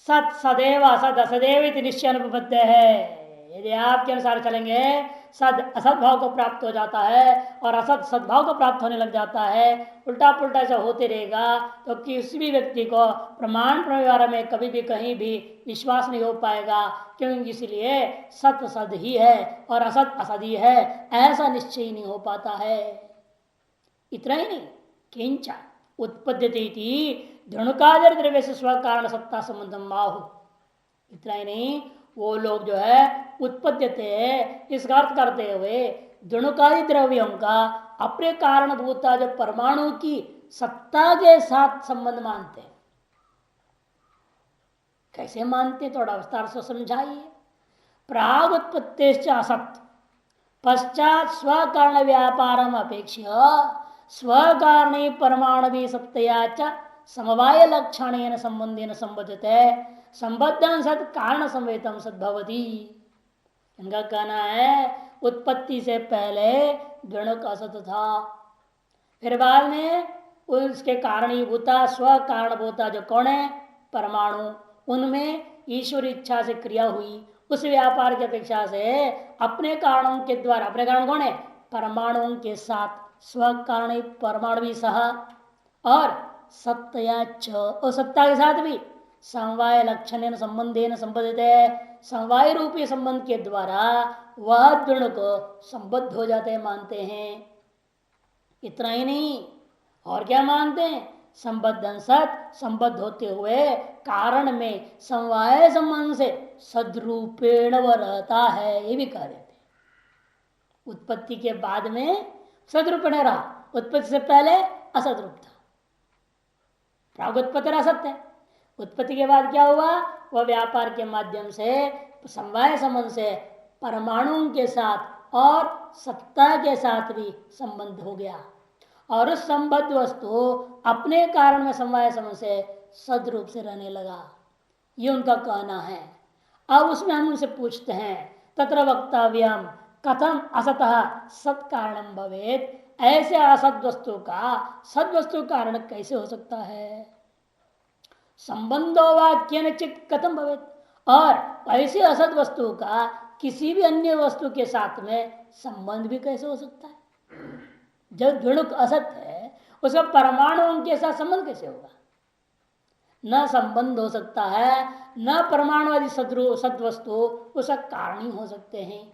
सत सदैव असद असदैव इति निश्चय अनुपपद्य है। यदि आपके अनुसार चलेंगे सद असद भाव को प्राप्त हो जाता है और असद सद्भाव को प्राप्त होने लग जाता है, उल्टा पुल्टा ऐसा होते रहेगा तो किसी भी व्यक्ति को प्रमाण व्यवहार में कभी भी कहीं भी विश्वास नहीं हो पाएगा, क्योंकि इसलिए सत सद ही है और असत असद ही है, ऐसा निश्चय ही नहीं हो पाता है। इतना ही नहीं, किंच उत्पद्यते धनुकादर द्रव्य से स्व कारण सत्ता संबंधम बाहु। इतना ही नहीं, वो लोग जो है उत्पद्यते इसका अर्थ करते हुए धनुकादि द्रव्यों का अपने कारणभूता जो परमाणु की सत्ता के साथ संबंध मानते हैं। कैसे मानते हैं, थोड़ा विस्तार से समझाइए। प्राग उत्पत्ति असत पश्चात स्व कारण व्यापारम अपेक्षा स्व कारण परमाणु सत्तया च समवाय लक्षण संबंधेन संबद्धते संबद्धं सद कारण संवेतम सद्भवती। इनका कहना है उत्पत्ति से पहले गणक असत था, फिर बाद में उसके कारणीभूता स्व कारणभूता जो कौन है परमाणु, उनमें ईश्वर इच्छा से क्रिया हुई, उस व्यापार की अपेक्षा से अपने कारणों के द्वारा, अपने कारण कौन है परमाणुओं के साथ स्व कारण परमाणु भी सह और सत्या च और सत्ता के साथ भी समवाय लक्षण संबंधेन संबंधित है, समवाय रूपी संबंध के द्वारा वह दृढ़ को संबद्ध हो जाते हैं, मानते हैं। इतना ही नहीं, और क्या मानते हैं, संबद्धन सत संबद्ध होते हुए कारण में समवाय संबंध से सदरूपेण वह रहता है, ये भी कह देते। उत्पत्ति के बाद में सदरूपेण रहा, उत्पत्ति से पहले असदरूप था। प्रागुत्पत्ति असत्य है, उत्पत्ति के बाद क्या हुआ, वह व्यापार के माध्यम से समवाय संबंध से परमाणुओं के साथ और सत्ता के साथ भी संबंध हो गया और उस संबद्ध वस्तु अपने कारण में समवाय संबंध से सदरूप से रहने लगा, ये उनका कहना है। अब उसमें हम उनसे पूछते हैं तत्र वक्तव्यम कथम असतः सत कारणम भवेत, ऐसे असत वस्तु का सद वस्तु कारण कैसे हो सकता है। संबंधो वाक्य चित कथम भवेत, और ऐसे असत वस्तु का किसी भी अन्य वस्तु के साथ में संबंध भी कैसे हो सकता है। जब दृढ़ असत है उसका परमाणुओं के साथ संबंध कैसे होगा, न संबंध हो सकता है, न परमाणु आदि सदवस्तु उसका कारण ही हो सकते हैं।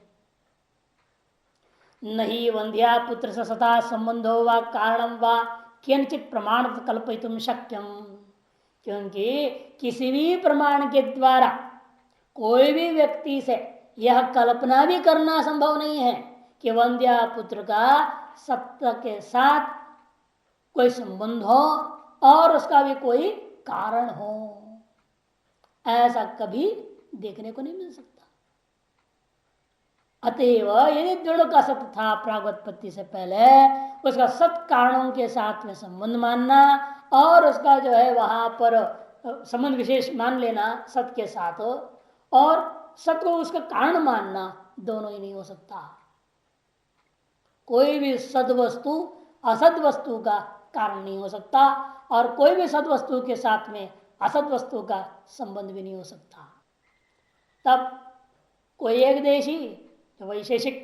नहीं वंध्या पुत्र से सता संबंधो व कारणम व किंचित प्रमाण कल्पयितुम शक्यम, क्योंकि किसी भी प्रमाण के द्वारा कोई भी व्यक्ति से यह कल्पना भी करना संभव नहीं है कि वंध्या पुत्र का सत्य के साथ कोई संबंध हो और उसका भी कोई कारण हो, ऐसा कभी देखने को नहीं मिल सकता। अतएव यदि दृढ़ का सत्य था प्रागोत्पत्ति से पहले, उसका सत कारणों के साथ में संबंध मानना और उसका जो है वहां पर संबंध विशेष मान लेना सत के साथ, और सत को उसका कारण मानना, दोनों ही नहीं हो सकता। कोई भी सद वस्तु असद वस्तु का कारण नहीं हो सकता और कोई भी सद वस्तु के साथ में असद वस्तु का संबंध भी नहीं हो सकता। तब कोई एक देशी वैशेषिक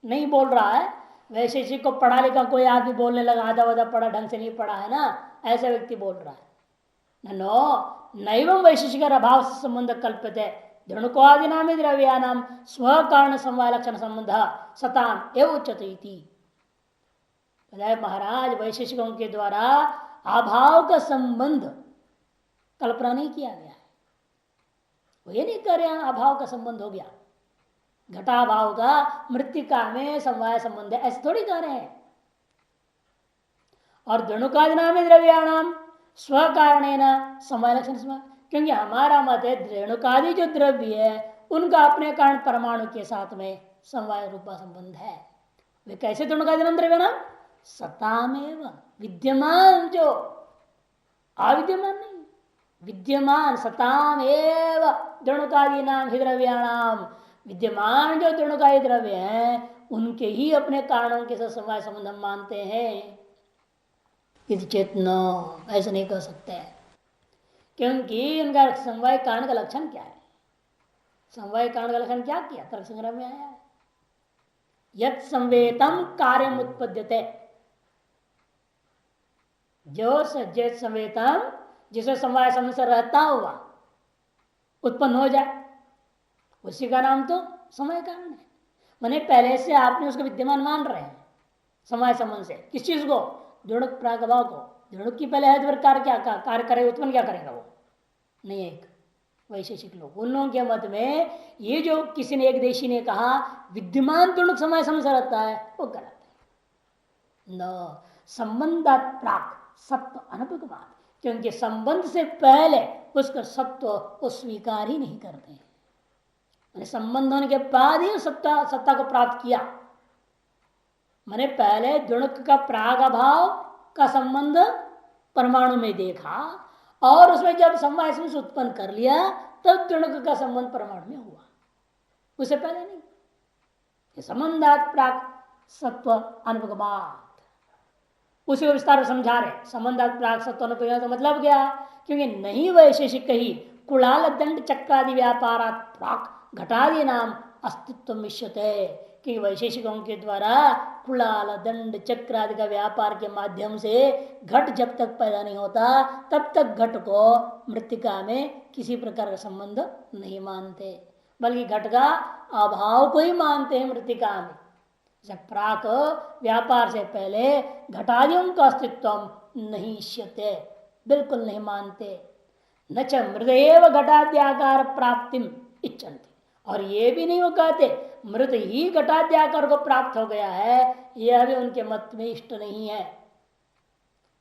नहीं बोल रहा है, वैशेषिक को पढ़ा लिखा कोई आदमी बोलने लगा, आधा वाधा पढ़ा ढंग से नहीं पढ़ा है ना, ऐसा व्यक्ति बोल रहा है। नो नैवं वैशेषिक अभाव संबंध कल्प्यते धृणुको आदि नाम द्रव्यानाम स्व कारण समवाय लक्षण संबंध सताम एवं उच्यते। महाराज वैशेषिकों के द्वारा अभाव का संबंध कल्पना नहीं किया गया है, वो ये नहीं कर रहे अभाव का संबंध हो गया, घटाभाव का मृतिका में समवाय संबंध है, ऐसे थोड़ी कह रहे हैं। और धनुकादि नाम द्रव्याणाम स्व कारण समवाय लक्षण, क्योंकि हमारा मत है रेणुकादि जो द्रव्य है उनका अपने कारण परमाणु के साथ में समवाय रूपा संबंध है। वे कैसे धनुकादि नाम द्रव्य नाम सतामेव विद्यमान, जो अविद्यमान नहीं, विद्यमान सताम एव दृणुकादि नाम ही द्रव्याणाम, विद्यमान जो दृणुकादि द्रव्य हैं उनके ही अपने कारणों के साथ समवाय संबंध हम मानते हैं। यदि चेतन ऐसा नहीं कर सकते। क्योंकि उनका समवाय कारण का लक्षण क्या है? समवाय कारण का लक्षण क्या किया? तर्क संग्रह में आया है, यत् संवेतम कार्यम उत्पद्यते, जो सज्जित संवेतम जिसे समवाय संबंध से रहता हुआ उत्पन्न हो जाए, उसी का नाम तो समय कारण है। माने पहले से आपने उसको विद्यमान मान रहे हैं समय संबंध से। किस चीज को? दृढ़ प्रागभाव को। दृढ़ की पहले है तो कार्य क्या कार्य करेगा, उत्पन्न क्या करेगा? वो नहीं। एक वैशेषिक लोग, उन लोगों के मत में ये जो किसी ने एक देशी ने कहा विद्यमान दृढ़ समय संबंध से रहता है, वो गलत है। न संबंधात प्राक सत्व अनुपगमान, क्योंकि संबंध से पहले उसका सत्व वो स्वीकार ही नहीं करते हैं। संबंध होने के बाद ही सत्ता को प्राप्त किया। मैंने पहले द्वणुक का प्राग अभाव का संबंध परमाणु में देखा और उसमें जब समवाय संबंध उत्पन्न कर लिया तब द्वणुक का संबंध परमाणु में हुआ, उससे पहले नहीं। संबंधात प्राग सत्व अनुपगमात, उसी विस्तार में समझा रहे। संबंधात प्राग सत्व अनुपगमात तो मतलब क्या? क्योंकि नहीं वैशेषिक ही कुलाल दंड चक्रादि व्यापारात प्राक घटादि नाम अस्तित्व मिश्यते, कि वैशेषिकों के द्वारा कुलाल दंड चक्र आदि का व्यापार के माध्यम से घट जब तक पैदा नहीं होता तब तक घट को मृत्तिका में किसी प्रकार का संबंध नहीं मानते, बल्कि घट का अभाव को ही मानते हैं मृत्तिका में। जब प्राक व्यापार से पहले घटादियों का अस्तित्व नहीं इष्यते, बिल्कुल नहीं मानते। न च मृदेव घटाद्याकार प्राप्तिम इच्छन्ति, और ये भी नहीं वो कहते मृत ही घटाद्याकार को प्राप्त हो गया है, यह भी उनके मत में इष्ट नहीं है।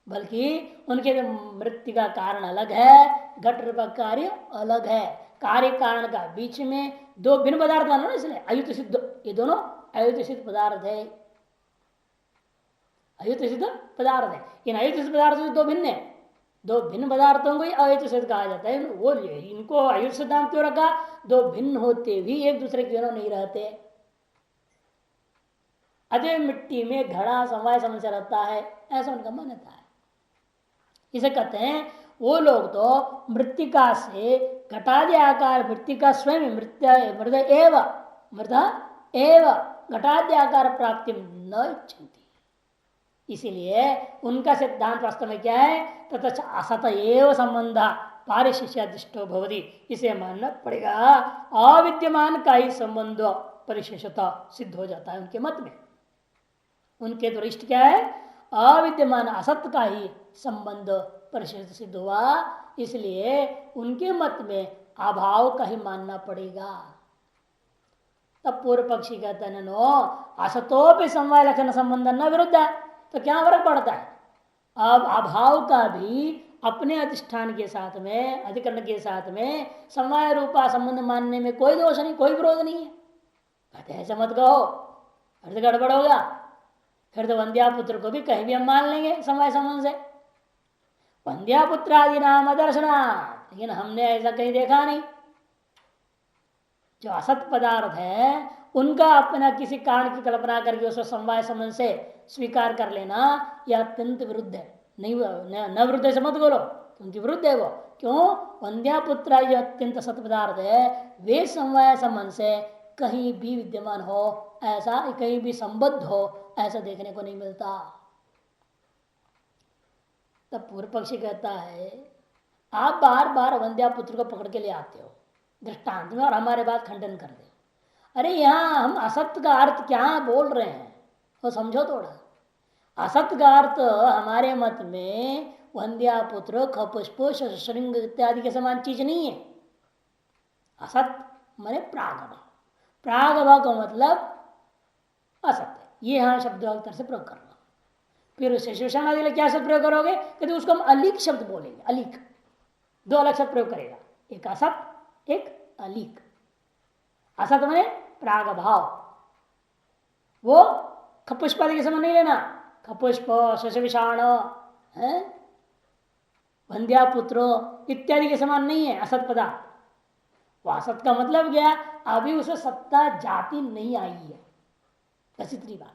बल्कि उनके मृत्यु का कारण अलग है, घट रूप कार्य अलग है। कार्य कारण का बीच में दो भिन्न पदार्थ मानो ना, इसलिए अयुत सिद्ध, ये दोनों अयुत सिद्ध पदार्थ है। अयुत सिद्ध पदार्थ है, इन अयुत सिद्ध पदार्थ से दो भिन्न है। दो भिन्न पदार्थों को ही अयुत सिद्ध कहा जाता है। वो इनको अयुत सिद्धांत क्यों रखा? दो भिन्न होते भी एक दूसरे क्यों नहीं रहते। अतः मिट्टी में घड़ा समवाय समस्या रहता है, ऐसा उनका मान्यता है। इसे कहते हैं वो लोग तो मृत्तिका से घटादि आकार, मृत्तिका स्वयं मृद एव घटादि आकार प्राप्ति न इच्छन्ति। इसीलिए उनका सिद्धांत वास्तव में क्या है? तथा असत एव संबंध पारिशिष्यादिष्टो भवति, इसे मानना पड़ेगा। अविद्यमान का ही संबंध परिशेषता सिद्ध हो जाता है उनके मत में। उनके दृष्टि क्या है? अविद्यमान असत का ही संबंध परिशेष सिद्ध हुआ, इसलिए उनके मत में अभाव का ही मानना पड़ेगा। तब पूर्व पक्षी कहता है नो असतोपि समवाय लक्षण संबंध न विरुद्ध है, तो क्या फर्क पड़ता है? अब अभाव का भी अपने अधिष्ठान के साथ में, अधिकरण के साथ में समवाय रूपा संबंध मानने में कोई दोष नहीं, कोई विरोध नहीं है। कहते ऐसा मत कहो, फिर तो गड़बड़ होगा। फिर तो वंद्या पुत्र को भी कहीं भी हम मान लेंगे समवाय संबंध से, वंद्या पुत्र आदि नाम दर्शना, लेकिन हमने ऐसा कहीं देखा नहीं। जो असत पदार्थ है उनका अपना किसी कारण की कल्पना करके उसको समवाय संबंध से स्वीकार कर लेना यह अत्यंत विरुद्ध है। नहीं न विरुद्ध से मत बोलो, क्योंकि विरुद्ध है वो। क्यों? वंद्या पुत्र जो अत्यंत सत पदार्थ है वे समवाय संबंध से कहीं भी विद्यमान हो, ऐसा कहीं भी संबद्ध हो, ऐसा देखने को नहीं मिलता। तब पूर्व पक्षी कहता है आप बार बार वंद्या पुत्र को पकड़ के ले आते हो दृष्टांत में और हमारे बात खंडन कर दे। अरे यहाँ हम असत्य का अर्थ क्या बोल रहे हैं वो समझो थोड़ा। असत्य का अर्थ हमारे मत में वंद्या पुत्र खपुष्प श्रृंग इत्यादि के समान चीज नहीं है। असत माने प्रागभाव, प्रागभाव का मतलब असत्य, ये यहाँ शब्द से प्रयोग करना। फिर शेषण आदि क्या शब्द प्रयोग करोगे? कहते उसको हम अलीक शब्द बोलेंगे। अलीक, दो अलग शब्द प्रयोग करेगा, एक असत एक अलीक। असत माने प्रागभाव, वो खपुष्प आदि के समान नहीं लेना। खपुष्प शशविषाण है वंद्या पुत्र इत्यादि के समान नहीं है असत पदार्थ। वो असत का मतलब क्या? अभी उसे सत्ता जाति नहीं आई है, बस इतनी बात।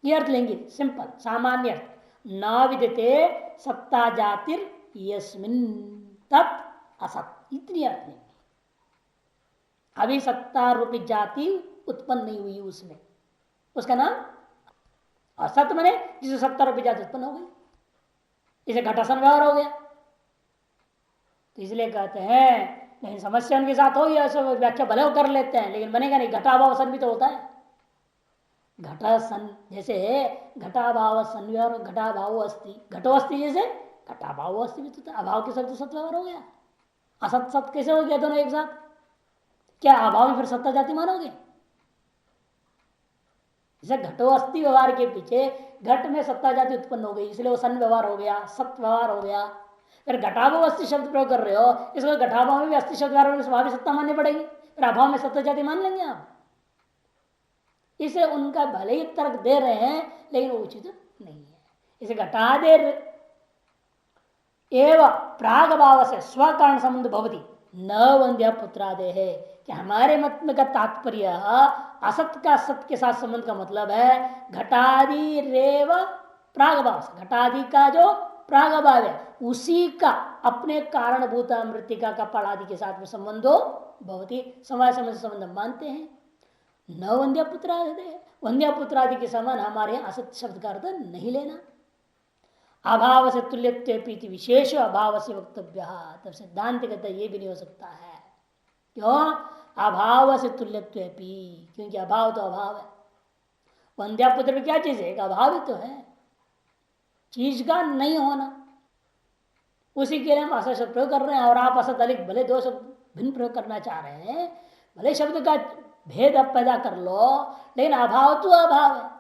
ये अर्थ लेंगे सिंपल सामान्य अर्थ। न विद्यते सत्ता जातिर यस्मिन तत् असत, इतनी अर्थ नहीं। अभी सत्ता रूपी जाति उत्पन्न नहीं हुई उसमें, उसका नाम असत मने जिसे सत्ता रूपी जाति उत्पन्न हो गई, इसे घटासन व्यवहार हो गया। तो इसलिए कहते हैं लेकिन समस्या उनके साथ हो गया, ऐसा व्याख्या भले कर लेते हैं लेकिन बनेगा नहीं। घटाभाव सन भी तो होता है, घटा सन जैसे घटाभाव सन और घटाभाव अस्थि, घटो अस्थि जैसे घटाभाव अस्थि भी तो अभाव के साथ सत्य व्यवहार हो गया। असत सत कैसे हो गया दोनों एक साथ? क्या अभाव में फिर सत्ता जाति मानोगे? जैसे घटो अस्थि व्यवहार के पीछे घट में सत्ता जाति उत्पन्न हो गई, इसलिए वो सन व्यवहार हो गया, सत्य व्यवहार हो गया। फिर घटाभाव अस्थि शब्द प्रयोग कर रहे हो, इसलिए घटाभाव में भी अस्थि शब्द व्यवहार स्वभाव सत्ता माननी पड़ेगी, फिर अभाव में सत्ता जाति मान लेंगे आप। इसे उनका भले ही तर्क दे रहे हैं लेकिन वो उचित नहीं है। इसे घटा दे एवं प्राग भाव से स्वकारण संबंध भवती न वंद्य पुत्रादे है कि हमारे मत में का तात्पर्य असत का सत्य के साथ संबंध का मतलब है घटादि रेव प्राग भाव से, घटादि का जो प्राग भाव है उसी का अपने कारणभूत मृतिका का पड़ादि के साथ में संबंधो भवती, समय समय से संबंध मानते हैं। न वंद्य पुत्रादि, वंद्य पुत्रादि के समान हमारे असत शब्द का अर्थ नहीं लेना। अभाव से तुल्यत्वेपि विशेष अभाव से वक्तव्य, तब सिद्धांत कहता ये भी नहीं हो सकता है। क्यों? अभाव से तुल्यत्वेपि, क्योंकि अभाव तो अभाव है। वंद्या पुत्र में क्या चीज है? एक अभाव ही तो है, चीज का नहीं होना। उसी के लिए हम असत शब्द प्रयोग कर रहे हैं और आप असत अधिक भले दो शब्द भिन्न प्रयोग करना चाह रहे हैं, भले शब्द का भेद अब पैदा कर लो लेकिन अभाव तो अभाव है।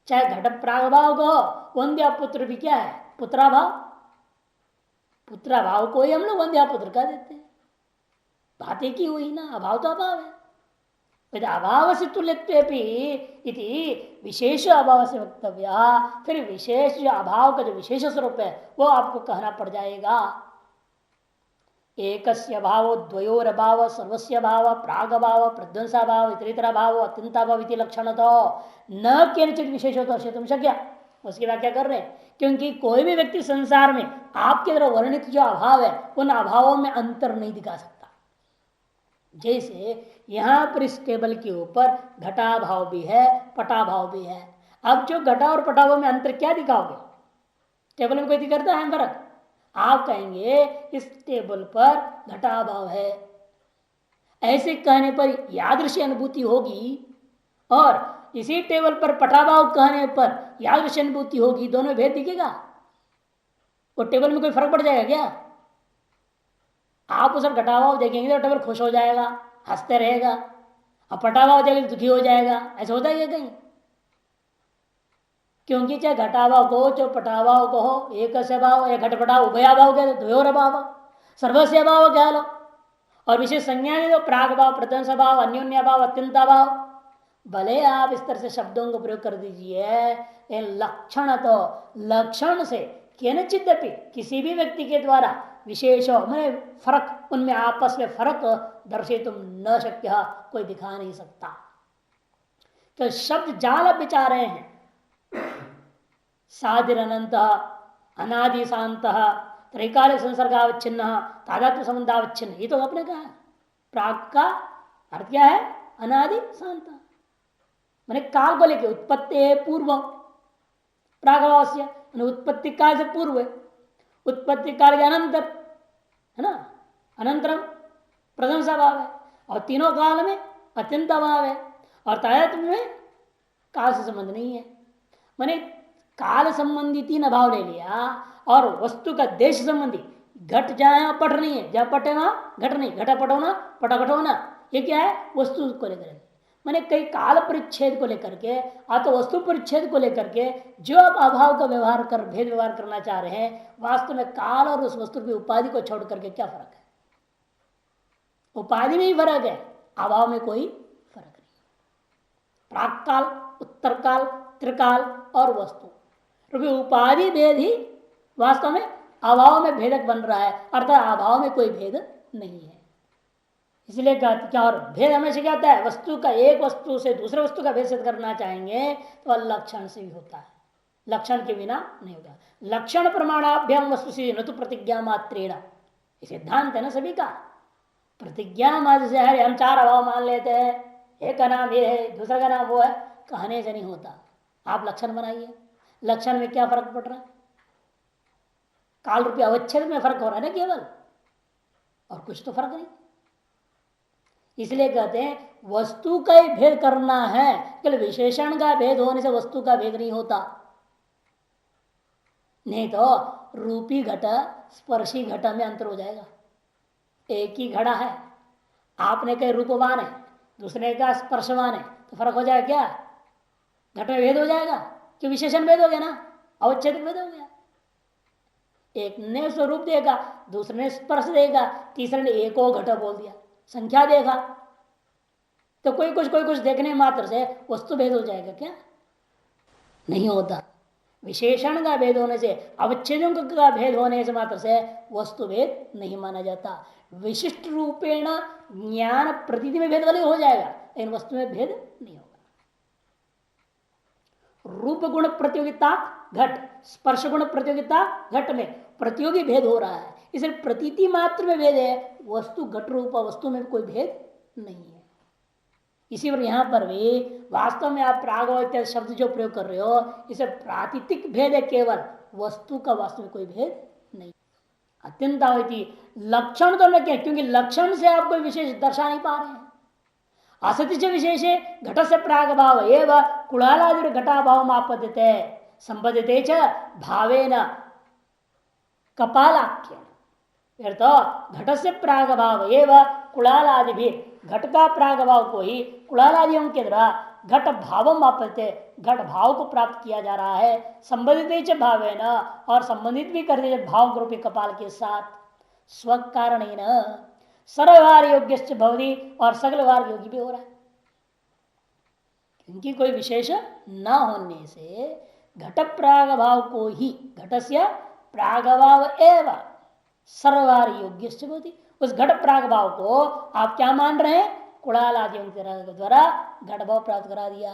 चाहे घट प्रागभाव को वंद्या पुत्र भी क्या है? पुत्राभाव। पुत्राभाव को ही हम लोग वंद्या पुत्र कह देते हैं, बात एक ही हुई ना, अभाव तो अभाव है। अभाव से तुल्यत्वेपि इति विशेष अभाव से वक्तव्य, फिर विशेष जो अभाव का जो विशेष स्वरूप है वो आपको कहना पड़ जाएगा। एकस्य भाव द्वयोर अभाव सर्वस्य भाव प्राग भाव प्रध्वंसा भाव इतरेतर भाव अत्यंता भाव इति लक्षण तो न केनचित विशेषोत्तम शक्य। उसकी व्याख्या कर रहे हैं क्योंकि कोई भी व्यक्ति संसार में आपके द्वारा वर्णित जो अभाव है उन अभावों में अंतर नहीं दिखा सकता। जैसे यहां पर इस टेबल के ऊपर घटा भाव भी है पटा भाव भी है। अब जो घटा और पटा भाव में अंतर क्या दिखाओगे? टेबल में कोई दिखता है फर्क? आप कहेंगे इस टेबल पर घटा भाव है, ऐसे कहने पर यादृश अनुभूति होगी, और इसी टेबल पर पटाभाव कहने पर यादृश अनुभूति होगी, दोनों भेद दिखेगा? वो टेबल में कोई फर्क पड़ जाएगा क्या? आप उस घटाभाव देखेंगे तो टेबल खुश हो जाएगा, हंसते रहेगा, और पटाभाव देखेंगे तो दुखी हो जाएगा। ऐसा होता है कहीं? क्योंकि चाहे घटाभाव को चाहे पटाभाव को हो, एक से भाव या घटपटाव उभयाभाव कह दो, द्वयोर अभाव सर्वस्य भाव कह लो, और विशेष संज्ञा दे दो प्राग भाव प्रध्वंस भाव अन्योन्य भाव अत्यंता भाव। भले आप इस तरह से शब्दों को प्रयोग कर दीजिए, लक्षण तो लक्षण से केनचिदपि किसी भी व्यक्ति के द्वारा विशेष मैंने फर्क उनमें आपस में फर्क दर्शे तुम न शक्य, कोई दिखा नहीं सकता। तो शब्द जाल विचार रहे हैं, साधिर अनंत अनादि शांत त्रैकालिक संसर्गावच्छिन्न तादात्म्य संबंधावच्छिन्न, ये तो अपने कहा है। प्राग का अर्थ क्या है? अनादि शांत, मैंने काल को लेके उत्पत्ति पूर्व प्रागभावस्य, उत्पत्ति काल से पूर्व, उत्पत्ति काल के अनंतर है ना, अनंतरम प्रशंसा भाव है, और तीनों काल में अत्यंत भाव है, और तादात्म्य में काल से संबंध नहीं है। मैंने काल संबंधी तीन अभाव ले लिया, और वस्तु का देश संबंधी घट जहां पट नहीं है, जहां पटे वहां घट नहीं, घटा पट होना पटा घट होना, ये क्या है? वस्तु को लेकर। मैंने कई काल परिच्छेद को लेकर के अथवा वस्तु परिच्छेद को लेकर के जो आप अभाव का व्यवहार कर भेद व्यवहार करना चाह रहे हैं, वास्तव में काल और उस वस्तु की उपाधि को छोड़ करके क्या फर्क है? उपाधि में ही फर्क है, अभाव में कोई फर्क नहीं। प्राक काल, उत्तर काल, त्रिकाल और वस्तु रूपी उपाधि भेद ही वास्तव में अभाव में भेदक बन रहा है, अर्थात अभाव में कोई भेद नहीं है। इसलिए क्या, और भेद हमेशा क्या होता है? वस्तु का एक वस्तु से दूसरे वस्तु का भेद सिद्ध करना चाहेंगे तो लक्षण से ही होता है। लक्षण के बिना नहीं होगा। लक्षण प्रमाणाभ्याम वस्तु से न तो प्रतिज्ञा मात्रेण, सिद्धांत है ना सभी का। प्रतिज्ञा मात्र से है हम चार अभाव मान लेते हैं, एक का नाम ये है दूसरा का नाम वो है, कहने से नहीं होता। आप लक्षण बनाइए, लक्षण में क्या फर्क पड़ रहा है? काल रूपी अवच्छेद में फर्क हो रहा है ना केवल, और कुछ तो फर्क नहीं। इसलिए कहते हैं वस्तु का ही भेद करना है, केवल विशेषण का भेद होने से वस्तु का भेद नहीं होता। नहीं तो रूपी घट स्पर्शी घट में अंतर हो जाएगा। एक ही घड़ा है, आपने कहे रूपवान है, दूसरे का स्पर्शवान है, तो फर्क हो जाएगा क्या? घट में भेद हो जाएगा कि विशेषण भेद हो गया ना, अवच्छेद भेद हो गया। एक ने स्वरूप देगा, दूसरे ने स्पर्श देगा, तीसरे ने एको घट बोल दिया, संख्या देगा, तो कोई कुछ देखने मात्र से वस्तु भेद हो जाएगा क्या? नहीं होता। विशेषण का भेद होने से, अवच्छेदों का भेद होने से मात्र से वस्तु भेद नहीं माना जाता। विशिष्ट रूपेण ज्ञान प्रतीति में भेद वाले हो जाएगा, लेकिन वस्तु में भेद नहीं होगा। रूप गुण प्रतियोगिता घट, स्पर्श गुण प्रतियोगिता घट में प्रतियोगी भेद हो रहा है, इसलिए प्रतीति मात्र में भेद है, वस्तु घट रूप वस्तु में कोई भेद नहीं है। इसी पर यहां पर भी वास्तव में आप प्रागव इत्यादि शब्द जो प्रयोग कर रहे हो, इसे प्रातीतिक भेद है केवल, वस्तु का वास्तव में कोई भेद नहीं। अत्यंतावती लक्षण तो न क्या, क्योंकि लक्षण से आप कोई विशेष दर्शा नहीं पा रहे हैं। असत्य विशेष घट से प्राग भाव एवं कुलालादि घटाभाव मापद्यते संबद्धते च भावेन कपालाख्य। तो घट से प्राग भाव एवं कुलालादि भी, घट का प्राग भाव को ही कुलालादियों के द्वारा घट भाव मापते, घट भाव को प्राप्त किया जा रहा है। संबंधित भावेन, और संबंधित भी कर दिए भाव रूपी कपाल के साथ, स्व कारण सर्वव्यवहार योग्य भवति, और सकल व्यवहार योगी भी हो रहा है। क्योंकि कोई विशेष न होने से घट प्राग भाव को ही, घट से प्राग भाव एवं सर्वव्यवहार योग्य भवति, उस घट प्राग भाव को आप क्या मान रहे हैं? कुड़ाल आदियों के द्वारा घट भाव प्राप्त करा दिया।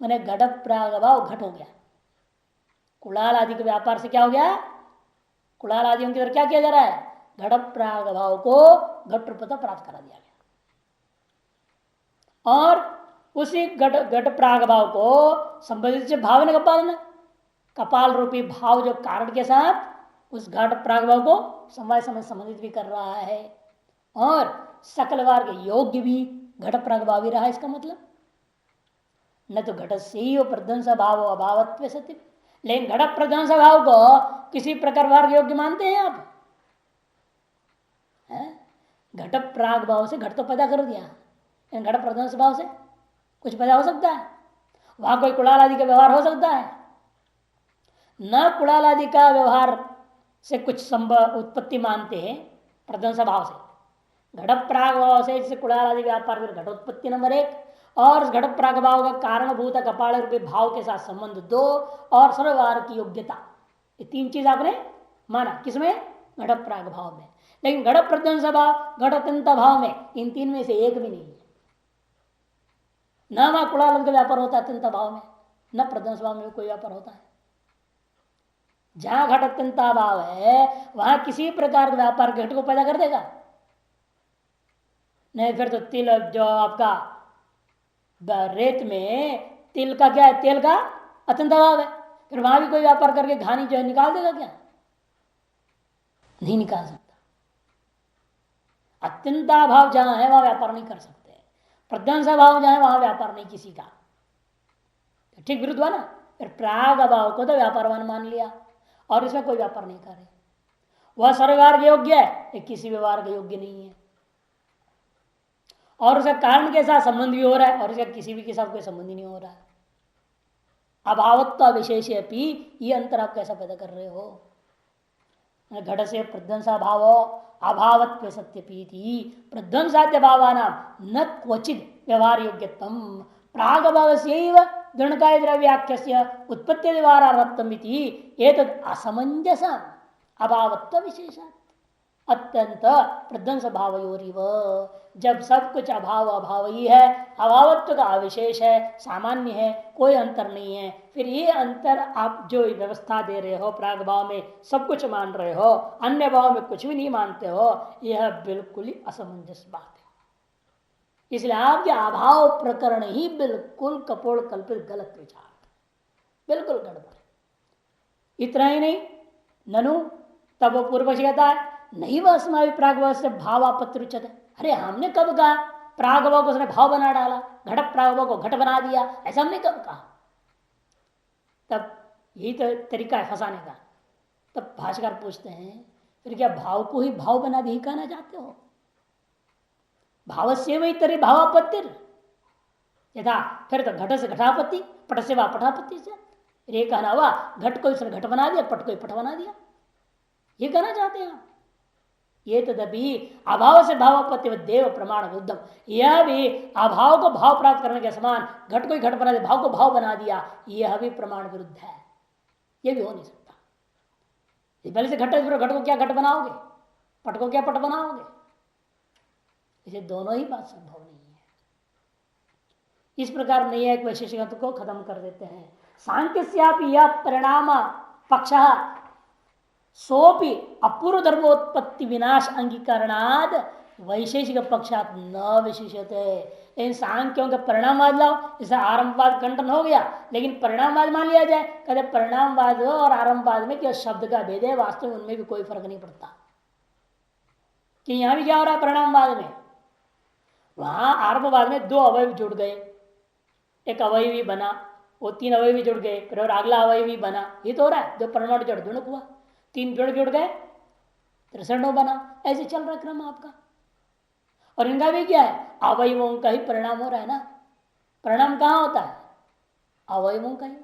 मैंने घट प्राग भाव घट हो गया, कुड़ाल आदि के व्यापार से क्या हो गया? कुड़ाल आदियों के द्वारा क्या किया जा रहा है? घट प्राग भाव को घट रूपता प्राप्त करा दिया गया, और उसी घट प्राग भाव को संबंधित भाव ने कपाल रूपी भाव जो कारण के साथ उस घट प्राग भाव को समय समय संबंधित भी कर रहा है, और सकल वार के योग्य भी घट प्राग भाव ही रहा। इसका मतलब न तो घट से ही वो प्रध्वंस भाव अभावत्व सत्य, लेकिन घट प्रध्वंस भाव को किसी प्रकार वार्ग योग्य मानते हैं आप? घट प्राग भाव से घट तो पैदा कर दिया, लेकिन घट प्रध्वंस भाव से कुछ पैदा हो सकता है? वहां कोई कुड़ाल आदि का व्यवहार हो सकता है? न कुड़ाल आदि का व्यवहार से कुछ उत्पत्ति मानते हैं प्रध्वंस भाव से। घट प्राग भाव से जैसे कुड़ाल आदि व्यापार घट उत्पत्ति नंबर 1, और घट प्राग भाव का कारणभूत कपाल रूपी भाव के साथ संबंध 2, और सर्वव्यवहार की योग्यता, ये 3 चीज आपने माना किसमें? घट प्राग भाव में। लेकिन घट प्रध्वंस भाव, घट अत्यंत भाव में इन 3 में से एक भी नहीं है। न वहां कुड़ाल का व्यापार होता है अत्यंत भाव में, न प्रध्वंस भाव में कोई व्यापार होता है। जहां घट अत्यंत भाव है वहां किसी प्रकार का व्यापार घट को पैदा कर देगा नहीं। फिर तो तिल जो आपका रेत में तिल का क्या है? तेल का अत्यंत भाव है, फिर वहां भी कोई व्यापार करके घानी जो है निकाल देगा क्या? नहीं निकाल सकता। अत्यंता भाव जहां है वहां व्यापार नहीं कर सकते, प्रध्वंस भाव जहां है वहां व्यापार नहीं किसी का। ठीक विरुद्ध हुआ ना। फिर प्राग भाव को तो व्यापारवान मान लिया, और इसमें कोई व्यापार नहीं करे, वह सर्वव्यवहार के योग्य है, किसी व्यवहार के योग्य नहीं है, और उसका कारण के साथ संबंध भी हो रहा है, और इसका किसी भी के साथ कोई संबंध ही नहीं हो रहा है। अभावत्व विशेष ये अंतर आप कैसा पैदा कर रहे हो? घट से प्रध्वंसा भाव अभावत्व सत्य पीति प्रध्वंसाद्य भावाना न क्वचित व्यवहार योग्यतम प्राग भाव से गणकाय द्रव्याख्य उत्पत्ति व्यवहारत्तम असमंजस अभावत्व विशेषात्। अत्यंत प्रध्वंस भावयोरिव। जब सब कुछ अभाव अभाव ही है, अभावत्व का अविशेष है, सामान्य है, कोई अंतर नहीं है, फिर ये अंतर आप जो व्यवस्था दे रहे हो, प्राग भाव में सब कुछ मान रहे हो, अन्य भाव में कुछ भी नहीं मानते हो, यह बिल्कुल ही असमंजस बात है। इसलिए आपके अभाव प्रकरण ही बिल्कुल कपोल कल्पित गलत विचार, बिल्कुल गड़बड़। इतना ही नहीं, ननु तब वो पूर्व कहता है नहीं वह अस्माभि प्रागभाव से भावापत्र उच्चते। अरे हमने कब कहा प्रागभाव को उसने भाव बना डाला, घट प्रागभाव को घट बना दिया, ऐसा हमने कब कहा? तब यही तो तरीका है फंसाने का। तब भाष्यकार पूछते हैं फिर क्या भाव को ही भाव बना दी कहना चाहते हो? भाव से वही तरी भावापत्तिर यथा, फिर तो घट से घटापत्ति, पट से वा पटापत्ति से। ये कहना हुआ घट को इसने घट बना दिया, पट को पट बना दिया, ये कहना चाहते हैं। ये तदपि अभाव से भावापत्ति देव प्रमाण विरुद्धम, यह भी अभाव को भाव प्राप्त करने के समान घट को ही घट बना दिया, भाव को भाव बना दिया, यह भी प्रमाण विरुद्ध है, यह भी हो नहीं सकता। पहले से घट को क्या घट बनाओगे, पट को क्या पट बनाओगे? इसे दोनों ही बात संभव नहीं है। इस प्रकार नैयायिक वैशेषिकत्व को खत्म कर देते हैं। सांख्यस्यापि यह परिणाम पक्ष सोपि अपूर्व धर्मोत्पत्ति विनाश अंगीकरणाद वैशेषिक पक्षात न विशेषते। इन सांख्यों के परिणामवाद लाओ, इसे आरंभवाद खंडन हो गया, लेकिन परिणामवाद मान लिया जाए, कहते परिणामवाद और आरंभवाद में क्या शब्द का भेद है, वास्तव में उनमें भी कोई फर्क नहीं पड़ता। कि यहां भी क्या हो रहा है परिणामवाद में, वहां आरंभवाद में दो अवयव जुड़ गए, एक अवयवी बना, वो तीन अवयवी जुड़ गए, फिर और अगला अवयवी बना, ये तो हो रहा है। दो परमाणु जड़ जुड़ हुआ, तीन जुड़ गए, त्रिसरणों बना, ऐसे चल रहा क्रम आपका। और इनका भी क्या है, अवयवों का ही परिणाम हो रहा है ना। परिणाम कहाँ होता है, अवयवों का ही।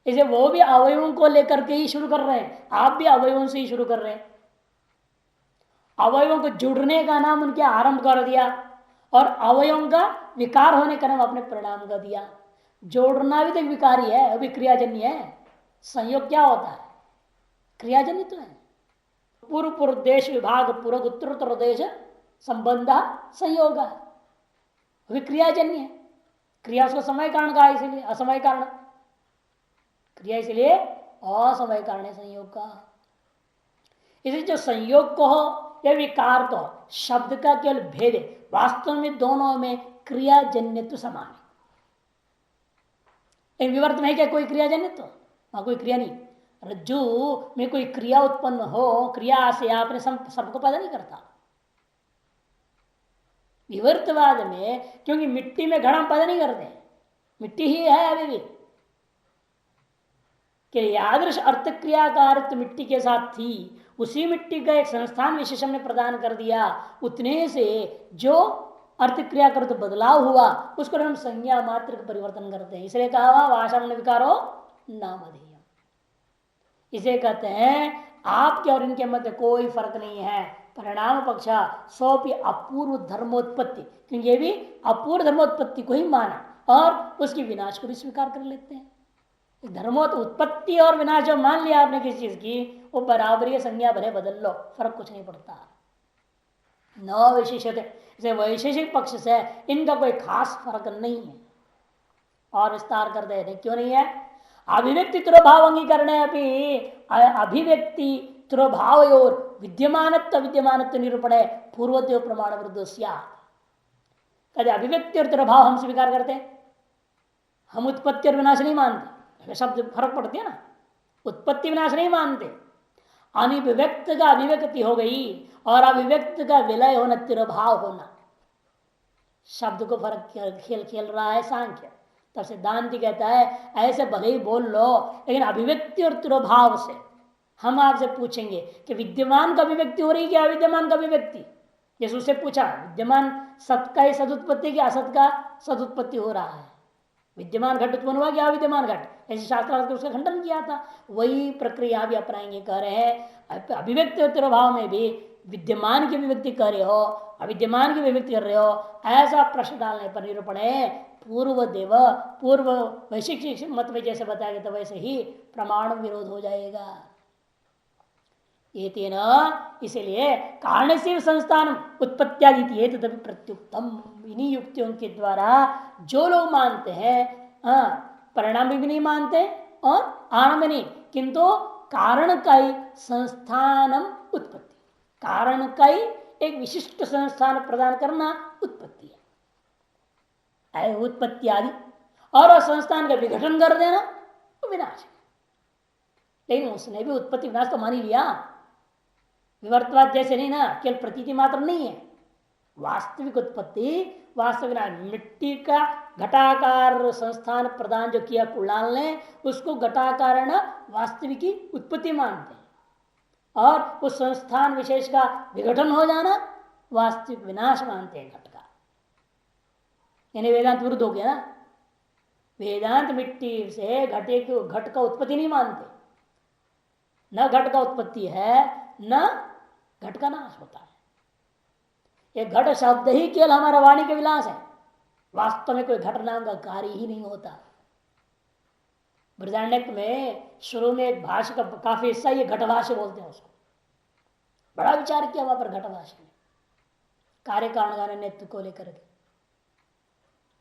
इसे वो भी अवयवों को लेकर के ही शुरू कर रहे हैं, आप भी अवयवों से ही शुरू कर रहे हैं। अवयवों को जुड़ने का नाम उनके आरंभ कर दिया, और अवयवों का विकार होने का नाम अपने परिणाम का दिया। जोड़ना भी तो विकार ही है, अभी क्रियाजन्य है। संयोग क्या होता है, क्रियाजन्य तो है। पूर्व पूर्व देश विभाग पूर्व उत्तर देश संबंध संयोग है, अभी क्रियाजन्य है। क्रिया उसको समय कारण का, इसलिए असमय कारण क्रिया, इसलिए असमय कारण है संयोग का। इसलिए जो संयोग को हो या विकार को, शब्द का केवल भेद है, वास्तव में दोनों में क्रियाजन्य तो समान है। एक विवर्त में है क्या कोई क्रियाजन्य, तो वहां कोई क्रिया नहीं। रज्जु में कोई क्रिया उत्पन्न हो, क्रिया से आपने सर्प को पैदा नहीं करता। विवर्तवाद में क्योंकि मिट्टी में घड़ा पैदा नहीं करते, मिट्टी ही है अभी भी, कि यादृश अर्थ क्रियाकारित्व मिट्टी के साथ थी, उसी मिट्टी का एक संस्थान विशेषण ने प्रदान कर दिया, उतने से जो अर्थ क्रिया कर तो बदलाव हुआ उसको हम संज्ञा मात्र का परिवर्तन करते हैं। इसलिए कहा हुआ भाषा में विकारो नामधेय। इसे कहते हैं आपके और इनके मध्य कोई फर्क नहीं है। परिणाम पक्षा सोपि अपूर्व धर्मोत्पत्ति, क्योंकि ये भी अपूर्व धर्मोत्पत्ति को ही माना और उसकी विनाश को भी स्वीकार कर लेते हैं। धर्मोत उत्पत्ति और विनाश जो मान लिया आपने किसी चीज की, वो बराबरी संज्ञा भले बदल लो, फर्क कुछ नहीं पड़ता। न विशेषते, इसे वैशेषिक पक्ष से इनका कोई खास फर्क नहीं है। और विस्तार कर दे, क्यों नहीं है? अभिव्यक्ति तुरभाव अंगीकरण अभिव्यक्ति तुरभाव और विद्यमानत्व निरूपण है पूर्वदेव प्रमाण विरुद्ध। कभी अभिव्यक्ति और तुरभाव हम स्वीकार करते हैं, हम उत्पत्ति और विनाश नहीं मानते। शब्द फर्क पड़ती है ना, उत्पत्ति विनाश नहीं मानते। अनिव्यक्त का अभिव्यक्ति हो गई और अभिव्यक्त का विलय होना, तिरभाव होना, शब्द को फर्क खेल रहा है सांख्य। तब सिद्धांति कहता है ऐसे भले ही बोल लो, लेकिन अभिव्यक्ति और तिरोभाव से हम आपसे पूछेंगे कि विद्यमान का अभिव्यक्ति हो रही है क्या अविद्यमान का अभिव्यक्ति? जैसे उससे पूछा विद्यमान सत का ही सदुत्पत्ति की असत का सदुत्पत्ति हो रहा है, विद्यमान घट उत्पन्न हुआ क्या अविद्यमान घट? ऐसे शास्त्रार्थ उसका खंडन किया था, वही प्रक्रिया भी अपनाएंगे। कह रहे हैं अभिव्यक्ति और तिरोभाव में भी विद्यमान की अभिव्यक्ति कर रहे हो, अविद्यमान की अभिव्यक्ति कर रहे हो, ऐसा प्रश्न डालने पर निरूपण है पूर्व देव पूर्व वैशिक मत में जैसे बताया गया था वैसे ही प्रमाण विरोध हो जाएगा। ये तेना इसलिए कारण से संस्थान उत्पत्त्यादि तदपि प्रत्युक्तम। इन्हीं युक्तियों के द्वारा जो लोग मानते हैं, परिणाम भी नहीं मानते और आरंभ नहीं, किंतु कारण का ही संस्थानम उत्पत्ति, कारण का ही एक विशिष्ट संस्थान प्रदान करना उत्पत्ति है, उत्पत्ति आदि। और संस्थान का विघटन कर देना तो विनाश है। लेकिन उसने भी उत्पत्ति विनाश तो मान ही लिया, विवर्तवाद जैसे नहीं ना, केवल प्रतीति मात्र नहीं है, वास्तविक उत्पत्ति वास्तविक मिट्टी का घटाकार संस्थान प्रदान जो किया कुलाल ने, उसको घटाकार वास्तविक की उत्पत्ति मानते हैं, और उस संस्थान विशेष का विघटन हो जाना वास्तविक विनाश मानते हैं घट का। यानी वेदांत विरुद्ध हो गया ना। वेदांत मिट्टी से घट का उत्पत्ति नहीं मानते, न घट का उत्पत्ति है न घट का नाश होता है। ये घट शब्द ही केवल हमारा वाणी के विलास है, वास्तव में कोई घट नाम का कार्य ही नहीं होता। बृहदारण्यक में शुरू में एक भाष्य का काफी हिस्सा ये घटभाष्य बोलते हैं, उसको बड़ा विचार किया वहां पर घटभाष्य में, कार्य कारण नेतृत्व को लेकर के।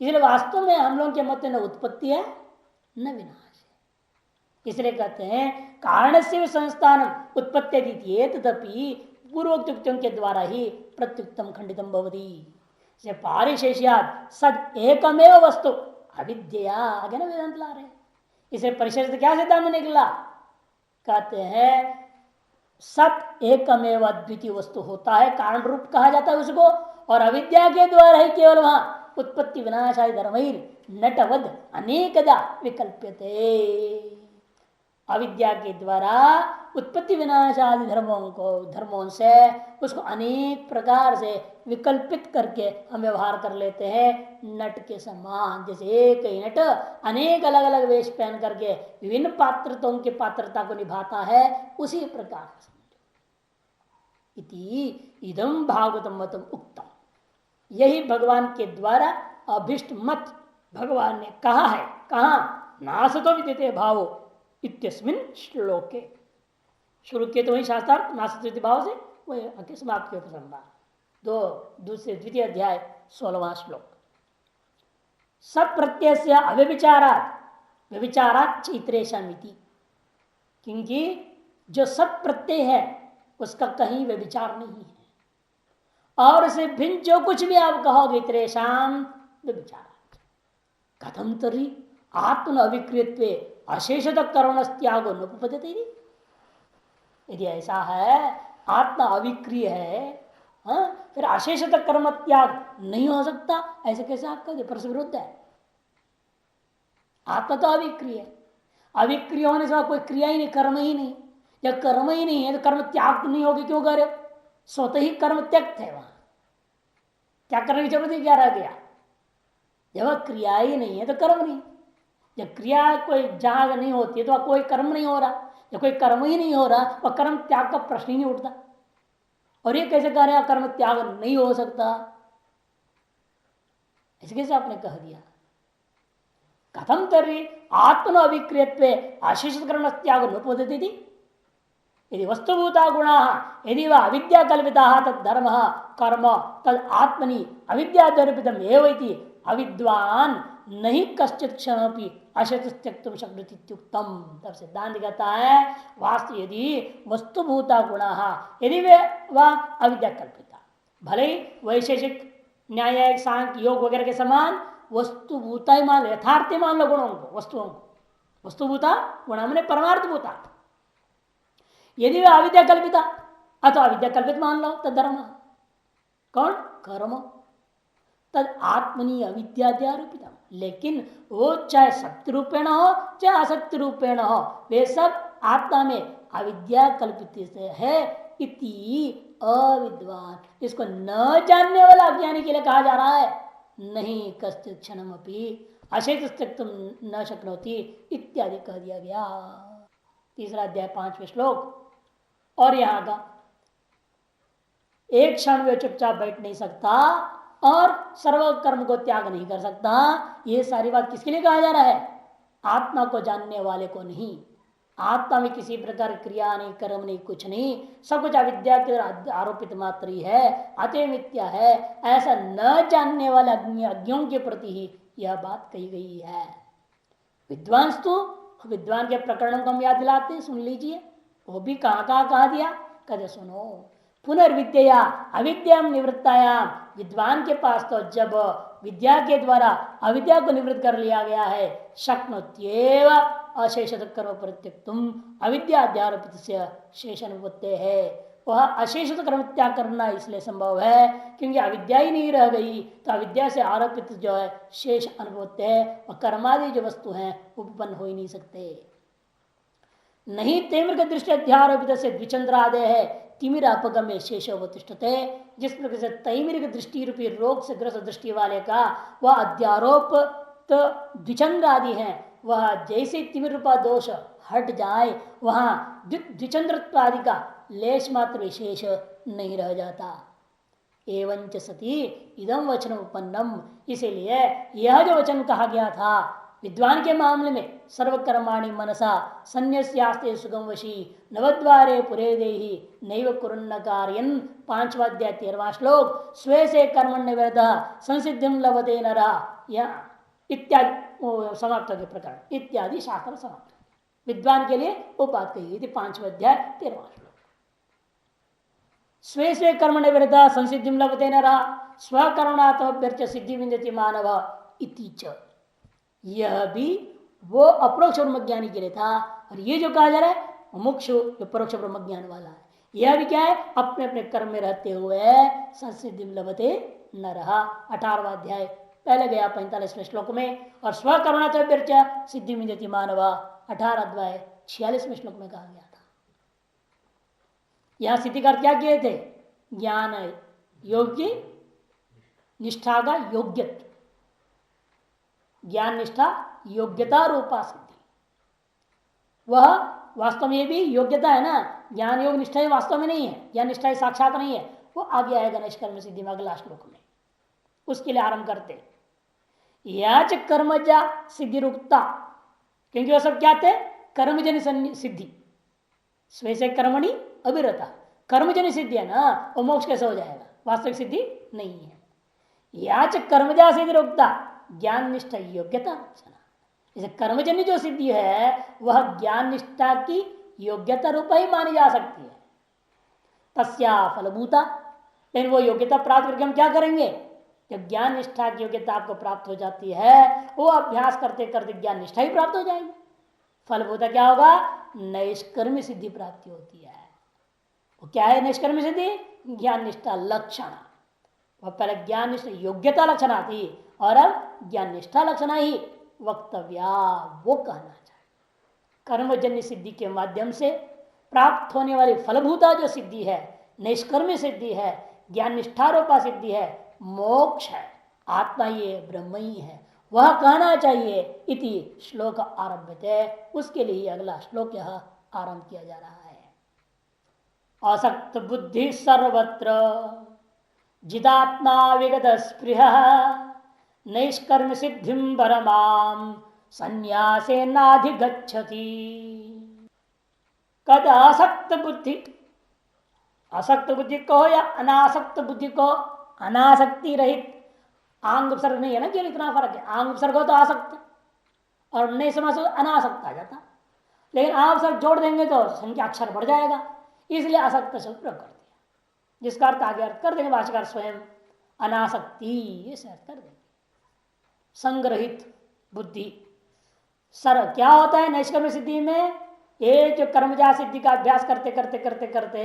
इसलिए वास्तव में हम लोगों के मत न उत्पत्ति है न विनाश है। इसलिए कहते हैं कारण से संस्थान उत्पत्ति तदपि पूर्वोक्त युक्तियों के द्वारा ही प्रत्युक्तम खंडितम भवति। पारिशेष्यात् सद एकमेव वस्तु अविद्या, आगे ना वेदांत ला रहे। इसे परिशेष क्या सिद्धांत निकला, कहते हैं सत एकमेव अद्वितीय वस्तु होता है, कारण रूप कहा जाता है उसको, और अविद्या के द्वारा ही केवल वहां उत्पत्ति विनाशादि धर्मैर नटवद अनेकदा विकल्प्यते। अविद्या के द्वारा उत्पत्ति विनाशादि धर्मों से उसको अनेक प्रकार से विकल्पित करके हम व्यवहार कर लेते हैं, नट के समान। जैसे एक ही नट अनेक अलग अलग वेश पहन करके विभिन्न पात्रताओं की पात्रता को निभाता है, उसी प्रकार इति इदम भागवतम मतम उक्तम। यही भगवान के द्वारा अभिष्ट मत भगवान ने कहा है। कहा नासतो विद्यते भावो इत्यस्मिन् श्लोके। शुरू किए तो वही शास्त्रार्थ नासतो भाव से वही आगे समाप्त के उपसंहार द्वितीय अध्याय 16वां श्लोक। सब प्रत्यय से अव्यभिचारात् व्यभिचारात् चैत्रेशमिति, क्योंकि जो सब प्रत्यय है उसका कहीं व्यभिचार नहीं है, और उसे भिन्न जो कुछ भी आप कहोगे त्रेषाम व्यभिचार। कथम तरी आत्मन अविक्रियत्वे अशेषत कर्ण त्यागो नोपपद्यते। यदि ऐसा है आत्मा अविक्रिय है, फिर अशेषत कर्म त्याग नहीं हो सकता, ऐसे कैसे आप कहोगे? परस्पर विरुद्ध है। आत्मा तो अविक्रिय है, अविक्रिय होने से कोई क्रिया ही नहीं, कर्म ही नहीं। जब कर्म ही नहीं है तो कर्म त्याग नहीं होगी, क्यों करे? स्वतः ही कर्म त्यक्त है, वहां क्या करने की जरूरत ही क्या रह गया? जब क्रिया ही नहीं है तो कर्म नहीं। जब क्रिया कोई जहां नहीं होती है तो कोई कर्म नहीं हो रहा, जब कोई कर्म ही नहीं हो रहा वह कर्म त्याग का प्रश्न ही नहीं उठता। और ये कैसे कह रहे हैं कर्म त्याग नहीं हो सकता? ऐसे कैसे आपने कह दिया? कथम तर्हि आत्मन अविक्रियत्वे आशीषित कर्ण त्याग नोपपद्यते थी। यदि वस्तुभूता गुणा यदि वह अविद्या कल्पिता तद धर्म कर्म तद आत्मनि अविद्यादर्पितम एवं अविद्वान नहीं कश्चित क्षण अशत त्यक्तुम शक्नुत्युक्तम। तब सिद्धांत कहता है वास्तु यदि वस्तुभूता गुणा यदि वे वह अविद्या कल्पिता, भले ही वैशेषिक न्याय सांख्य योग वगैरह के समान वस्तुभूता ही मान लो, यथार्थ मान लो गुणों को, वस्तुओं को। वस्तुभूता गुणा मैंने परमार्थ भूता। यदि वे अविद्या कल्पिता अथवा अविद्या कल्पित मान लो तद धर्म कौन? कर्म तद आत्मनि अविद्याद्यारोपिता। लेकिन वो चाहे सत्य रूपेण हो चाहे असत्य रूपेण हो, वे सब आत्मा में अविद्या कल्पित से है। इति अविद्वान, इसको न जानने वाला अज्ञानी के लिए कहा जा रहा है। नहीं कश्चित् क्षणमपि अशेष त्यक्तुम न शक्नोति इत्यादि कह दिया गया। तीसरा अध्याय 5वें श्लोक। और यहां का एक क्षण वे चुपचाप बैठ नहीं सकता और सर्व कर्म को त्याग नहीं कर सकता। ये सारी बात किसके लिए कहा जा रहा है? आत्मा को जानने वाले को नहीं, आत्मा में किसी प्रकार क्रिया नहीं, कर्म नहीं, कुछ नहीं, सब कुछ अविद्या के आरोपित मात्र ही है, अतः मिथ्या है। ऐसा न जानने वाले अज्ञों के प्रति ही यह बात कही गई है। विद्वांस तो विद्वान के प्रकरणों को हम याद दिलाते हैं, सुन लीजिए। वो भी कहाँ कहाँ कहा दिया, कहते सुनो। पुनर्विद्या अविद्या निवृत्तायाम, विद्वान के पास तो जब विद्या के द्वारा अविद्या को निवृत्त कर लिया गया है, शक्नोत्येव अशेष कर्म प्रत्यक्तुम, अविद्याध्यारोपित से शेष अनुपत्ति है। वह अशेष कर्म त्याग करना इसलिए संभव है क्योंकि अविद्या ही नहीं रह गई, तो अविद्या से आरोपित जो है शेष अनुभूत है, और कर्मादि जो वस्तु हैं उपपन्न हो ही नहीं सकते। नहीं तेमृग दृष्टि अध्यारोपित से द्विचंद्रादय है, तिमिर अपगम्य शेष अवतिष्ठते। जिस प्रकार से तैमिरिक दृष्टि रूपी रोग से ग्रस्त दृष्टि वाले का वह अध्यारोप तो द्विचंद्र आदि है, वह जैसे तिमिर रूपा दोष हट जाए वहां द्विचंद्रत्व आदि का लेश मात्र विशेष नहीं रह जाता। एवं च सती इदम वचन उपन्नम, इसीलिए यह जो वचन कहा गया था विद्वान के मामले में, सर्वकर्माणि मनसा संन्यास्ते सुगम वशी नवद्वारे पुरे देहि नैव कुरुन्न कार्यन, 5वां अध्याय 13वां श्लोक, स्वे से कर्मण्य विरतः संसिद्धिम लभते नरः, इत्यादि समाप्त के प्रकार इत्यादि शास्त्र समाप्त। विद्वान के लिए वो बात कही थी 5वां अध्याय 13वां श्लोक। स्वे स्वे कर्मण्य विरतः संसिद्धिम लभते नरः स्वकर्मणात्मभ्यर्च सिद्धि विन्दति मानव इति च। यह भी वो अप्रोक्ष ब्रह्मज्ञानी के लिए था, और ये जो कहा जा रहा है मुमुक्षु जो परोक्ष ब्रह्मज्ञान वाला है, यह भी क्या है, अपने अपने कर्म में रहते हुए संसिद्धि लभते नरः, 18वां अध्याय पहले गया 45वें श्लोक में, और स्वकर्मणात्मभ्यर्च सिद्धि विन्दति मानव 18 अध्याय 46वें श्लोक में कहा गया था। यहां सिद्धि का क्या किए थे, ज्ञान योग की निष्ठा का योग्यत्व, ज्ञान निष्ठा योग्यता रूपा सिद्धि, वह वास्तव में भी योग्यता है ना। ज्ञान योग निष्ठा वास्तव में नहीं है, ज्ञान निष्ठा साक्षात नहीं है, वो आगे आएगा निष्कर्म सिद्धि में अगला श्लोक में। उसके लिए आरंभ करते याच कर्मजा सिद्धि रुकता, क्योंकि वह सब क्या थे, कर्मजन्य सिद्धि। स्वे से कर्मणि अभिरता, कर्मजन्य सिद्धि है ना, वो मोक्ष कैसे हो जाएगा, वास्तविक सिद्धि नहीं है। याच कर्मजा सिद्धि रुकता, ज्ञान निष्ठा योग्यता लक्षण, जैसे कर्मजन्य जो सिद्धि है वह ज्ञान निष्ठा की योग्यता रूप ही मानी जा सकती है। तस्या फलभूता, लेकिन वो योग्यता प्राप्त करके हम क्या करेंगे, जब ज्ञान निष्ठा की योग्यता आपको प्राप्त हो जाती है, वो अभ्यास करते करते ज्ञान निष्ठा ही प्राप्त हो जाएगी। फलभूता क्या होगा, नैष्कर्म्य सिद्धि प्राप्ति होती है। वो क्या है नैष्कर्म्य सिद्धि, ज्ञान निष्ठा लक्षण। वह पहले ज्ञान निष्ठा योग्यता लक्षण आती, और अब ज्ञान निष्ठा लक्षण ही वक्तव्या, वो कहना चाहिए। कर्मजन्य सिद्धि के माध्यम से प्राप्त होने वाली फलभूता जो सिद्धि है, निष्कर्म्य सिद्धि है, ज्ञान निष्ठारूपा सिद्धि है, मोक्ष है, आत्मा ये ब्रह्म ही है, वह कहना चाहिए। इति श्लोक आरभ्यते, उसके लिए अगला श्लोक यह आरंभ किया जा रहा है। असक्त बुद्धि सर्वत्र जिदात्मा विगत स्पृह नैष्कर्म सिद्धिं परमां संन्यासे नाधिगच्छति। कद आसक्त बुद्धि, असक्त बुद्धि को या अनासक्त बुद्धि को, अनासक्ति रहित, आंग उपसर्ग नहीं है ना, केवल इतना फर्क है, आंग उपसर्ग हो तो आसक्त और नहीं समास हो अनासक्त आ जाता, लेकिन आप सब जोड़ देंगे तो संख्या अक्षर बढ़ जाएगा, इसलिए असक्त शब्द प्रयोग कर दिया, जिसका अर्थ आगे अर्थ कर देंगे भाष्यकार स्वयं, अनासक्ति ये अर्थ कर देंगे। संग्रहित बुद्धि सर क्या होता है नैष्कर्म्य सिद्धि में, ये जो कर्मजा सिद्धि का अभ्यास करते करते करते करते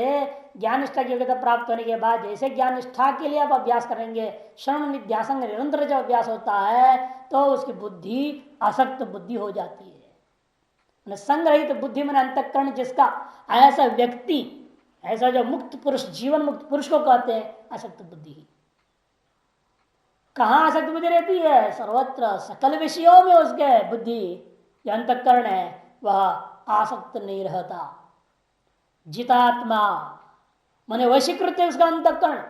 ज्ञान निष्ठा की योग्यता प्राप्त होने के बाद, जैसे ज्ञान निष्ठा के लिए आप अभ्यास करेंगे, श्रवण निध्यासन निरंतर जब अभ्यास होता है तो उसकी बुद्धि असक्त बुद्धि हो जाती है। संग्रहित बुद्धि में अंतःकरण जिसका, ऐसा व्यक्ति, ऐसा जो मुक्त पुरुष, जीवन मुक्त पुरुष को कहते हैं असक्त बुद्धि। कहाँ आसक्त बुद्धि रहती है, सर्वत्र सकल विषयों में उसके बुद्धि जो अंतःकरण है वह आसक्त नहीं रहता। जितात्मा माने वशीकृत है उसका अंतःकरण,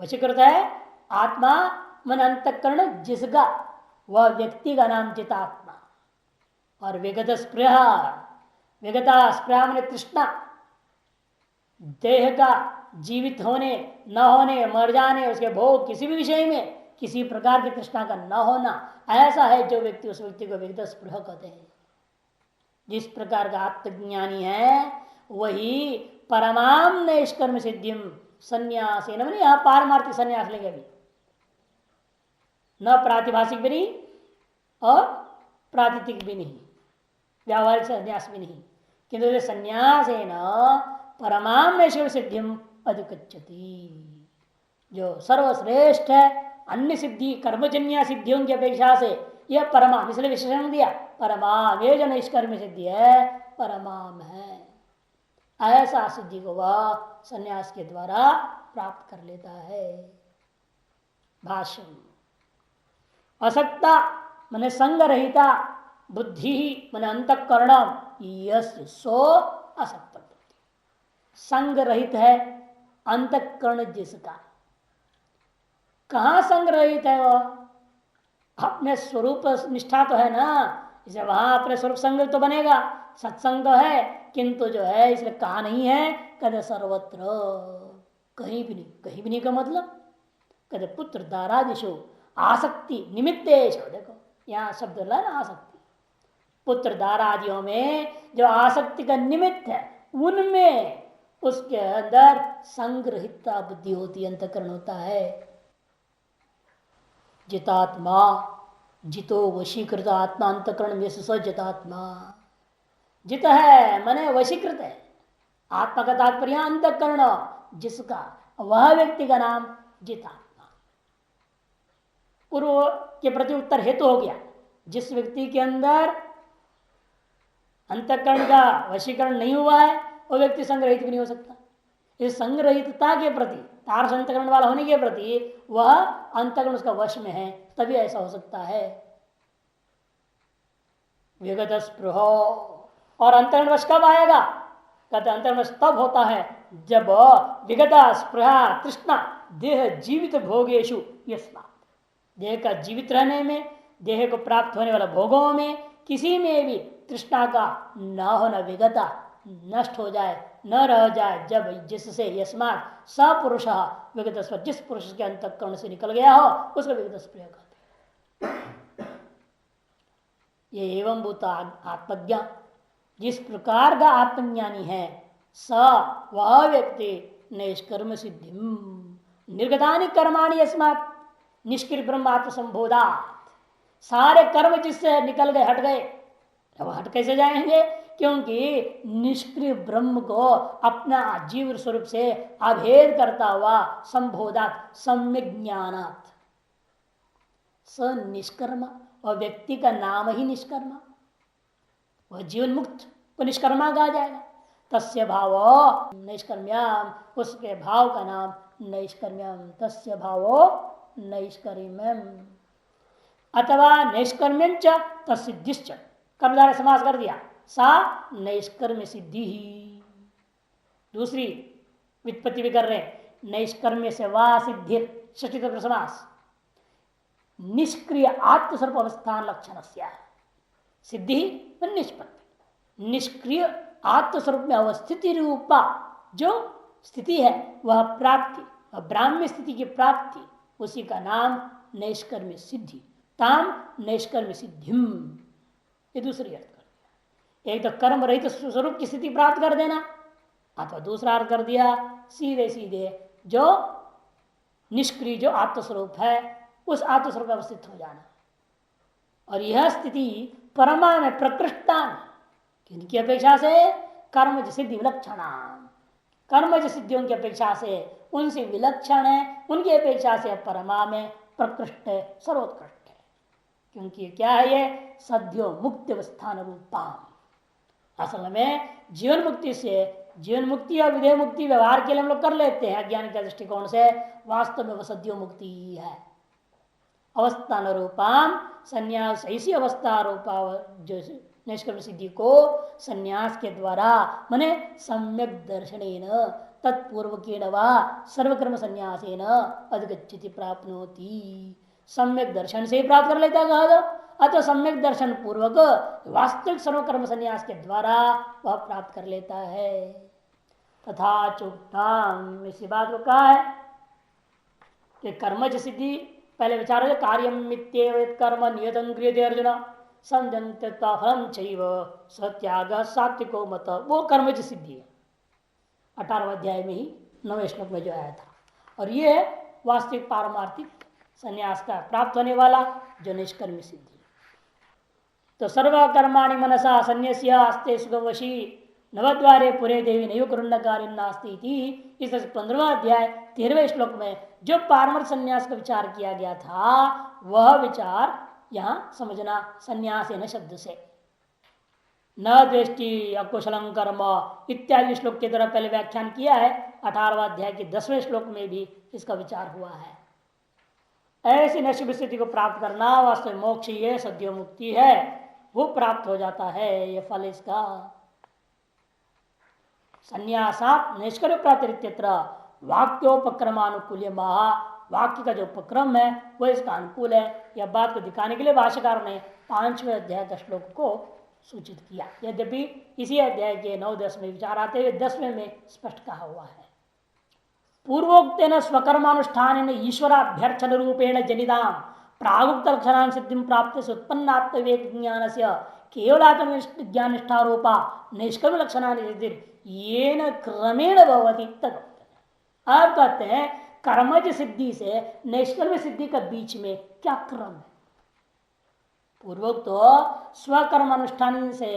वशीकृत है आत्मा मन अंतःकरण जिसका, वह व्यक्ति का नाम जितात्मा। और विगत स्पृह, विगता स्प्राम ने तृष्णा, देह का जीवित होने न होने, मर जाने, उसके भोग किसी भी विषय में किसी प्रकार की तृष्णा का न होना, ऐसा है जो व्यक्ति, उस व्यक्ति को विगत स्पृह कहते हैं। जिस प्रकार का आत्मज्ञानी है वही परमाम नैष्कर्म सिद्धिम संन्यास, यहां पारमार्थिक संन्यास लेंगे अभी, न प्रातिभाषिक भी नहीं और प्रातिथिक भी नहीं, व्यावहारिक संन्यास भी नहीं, किंतु संन्यास है न परमाम नैष्कर्म सिद्धिम अधिगच्छति, जो सर्वश्रेष्ठ है अन्य सिद्धि कर्मजन्य सिद्धियों की अपेक्षा से यह परमाम, इसलिए विशेषण दिया परमाम, ये जो निष्कर्म सिद्धि है परमाम है। ऐसा सिद्धि को वह संन्यास के द्वारा प्राप्त कर लेता है। भाष्य, असक्ता मने संग रहिता, बुद्धि मने अंतःकरण, यस्य सो असक्त बुद्धि, संग रहित है अंतःकरण जिसका, कहां संग रहित है वह, अपने स्वरूप निष्ठा तो है ना, इसे वहां अपने स्वरूप संग तो बनेगा, सत्संग तो है, किंतु जो है इसलिए कहा नहीं है, कहते सर्वत्र, कहीं भी नहीं, कहीं भी नहीं का मतलब, कहते पुत्र दारादिशो आसक्ति निमित्तेश, देखो यहाँ शब्द ना आसक्ति, पुत्र दारादियों में जो आसक्ति का निमित्त है उनमें उसके अंदर संग्रहिता बुद्धि होती है, अंतकरण होता है। जितात्मा, जितो वशीकृत आत्मा अंतकरण में जितात्मा, जित है माने वशीकृत है, आत्मा का तात्पर्य अंतकरण जिसका, वह व्यक्ति का नाम जितात्मा। पूर्व के प्रति उत्तर हेतु हो गया, जिस व्यक्ति के अंदर अंतकरण का वशीकरण नहीं हुआ है वो व्यक्ति संग्रहित भी नहीं हो सकता। इस संग्रहितता के प्रति, तारस अंतकरण वाला होने के प्रति वह अंतकरण उसका वश में है, तभी ऐसा हो सकता है। विगत स्पृह, और अंतकरण वश कब आएगा, कहते अंतकरण वश तब होता है जब विगत स्पृहा तृष्णा देह जीवित भोगेशु, यस्मात्, देह का जीवित रहने में, देह को प्राप्त होने वाला भोगों में किसी में भी तृष्णा का न होना, विगता नष्ट हो जाए, न रह जाए, जब जिससे यस्मात् सपुरुष विगत स्पृह, जिस पुरुष के अंतःकरण से निकल गया हो उसको विगत स्पृह कहते हैं। ये एवं भूता आत्मज्ञान, जिस प्रकार का आत्मज्ञानी है स वह व्यक्ति नैष्कर्म सिद्धि निर्गतानि कर्माणि यस्मात् निष्क्रिय ब्रह्मात्म संबोधात्, सारे कर्म जिससे निकल गए, हट गए, अब हट कैसे जाएंगे, क्योंकि निष्क्रिय ब्रह्म को अपना जीव स्वरूप से अभेद करता हुआ संबोधात सम्यक ज्ञानात्, स निष्कर्मा, वह व्यक्ति का नाम ही निष्कर्मा, वह जीवन मुक्त को निष्कर्मा कहा जाएगा। तस्य भाव नैष्कर्म्यम, उसके भाव का नाम नैष्कर्म्यम, तस्य भावो नैष्कर्म्यम, अथवा नैष्कर्म्यम च तत्सिद्धिश्च, कर्मधारय समास कर दिया, सा नैष्कर्म्य सिद्धि ही। दूसरी व्युत्पत्ति भी कर रहे हैं, नैष्कर्म्य से वा सिद्धि, षष्ठी तत्पुरुष समास, निष्क्रिय आत्मस्वरूप अवस्थान लक्षण सिद्धि निष्पत्ति, निष्क्रिय आत्मस्वरूप में अवस्थिति रूपा जो स्थिति है वह प्राप्ति, ब्राह्म्य स्थिति की प्राप्ति, उसी का नाम नैष्कर्म्य सिद्धि, ताम नैष्कर्म्य सिद्धिम, ये दूसरी अर्थ कर दिया। एक तो कर्म रहित स्वरूप की स्थिति प्राप्त कर देना, अथवा दूसरा अर्थ कर दिया सीधे सीधे जो निष्क्रिय जो आत्मस्वरूप है उस आत्मस्वरूप में अवस्थित हो जाना। और यह स्थिति परमा में प्रकृष्टान, किनकी अपेक्षा से, कर्मज सिद्धि विलक्षण, कर्मज सिद्धियों की अपेक्षा से उनसे विलक्षण है, उनकी अपेक्षा से परमा में प्रकृष्ट है, सर्वोत्कृष्ट है। क्योंकि क्या है, ये सद्यो मुक्ति अवस्थान रूपाम, असल में जीवन मुक्ति से, जीवन मुक्ति और विधेय मुक्ति व्यवहार के लिए हम लोग कर लेते हैं अज्ञान के दृष्टिकोण से, वास्तव में वह सद्यो मुक्ति ही है। अवस्थान रूपाम संन्यास, ऐसी अवस्था रूपा जो नैष्कर्म्य सिद्धि को संन्यास के द्वारा माने सम्यक दर्शनेन तत्पूर्वकेण वा सर्वकर्म संन्यासेन अधिगच्छति प्राप्नोति, सम्यक दर्शन से ही प्राप्त कर लेता है, अतः सम्यक दर्शन पूर्वक वास्तविक सर्वकर्म संन्यास के द्वारा वह प्राप्त कर लेता है। तथा चुक्ताम, इसी बात को कहा है कि कर्मज सिद्धि पहले विचार है कार्यमित्येव कर्म नियतं क्रियते अर्जुन संजंत्यता फलम चैव सत्याग सात्विको मत, वो कर्मज सिद्धि है 18वें अध्याय में ही 9वें श्लोक में जो आया था। और ये है वास्तविक पारमार्थिक संन्यास का प्राप्त होने वाला जो निष्कर्मी सिद्धि। तो सर्वकर्माणि मनसा संन्यास्य आस्ते सुखवशी नवद्वारे पुरे देवी नैव करुण्य कार्य नास्ती। इस 15वां अध्याय 13वें श्लोक में जो पारमार्थ संन्यास का विचार किया गया था वह विचार यहाँ समझना संन्यास न शब्द से, न दृष्टि अकुशलम कर्म इत्यादि श्लोक की तरह पहले व्याख्यान किया है। 18वां अध्याय के 10वें श्लोक में भी इसका विचार हुआ है। ऐसी नैष्ठिक स्थिति को प्राप्त करना वास्तव मोक्ष ही है, सद्यो मुक्ति है, वो प्राप्त हो जाता है। ये फल इसका संन्यासात निष्कर्म प्रातिरित्यत्र वाक्योपक्रमानुकूल्य महा, वाक्य का जो उपक्रम है वह इसका अनुकूल है। यह बात को दिखाने के लिए भाष्यकार ने 5वें अध्याय का श्लोक को सूचित किया। यद्यपि इसी अध्याय के 9-10 में विचार आते हुए 10वें में स्पष्ट कहा हुआ है। पूर्वोक्तेन स्वकर्मानुष्ठान ईश्वराभ्यर्थन रूपेण जनिताम प्रागुक्त लक्षणान सिद्धिं प्राप्त से उत्पन्नात्मविवेक ज्ञान से केवलात्म ज्ञान निष्ठारूपा निष्कर्म लक्षणानि येन क्रमेण भवति तद। आप कहते हैं कर्मज सिद्धि से निष्कर्म सिद्धि के बीच में क्या क्रम है? पूर्वोक्त तो स्वकर्म अनुष्ठान से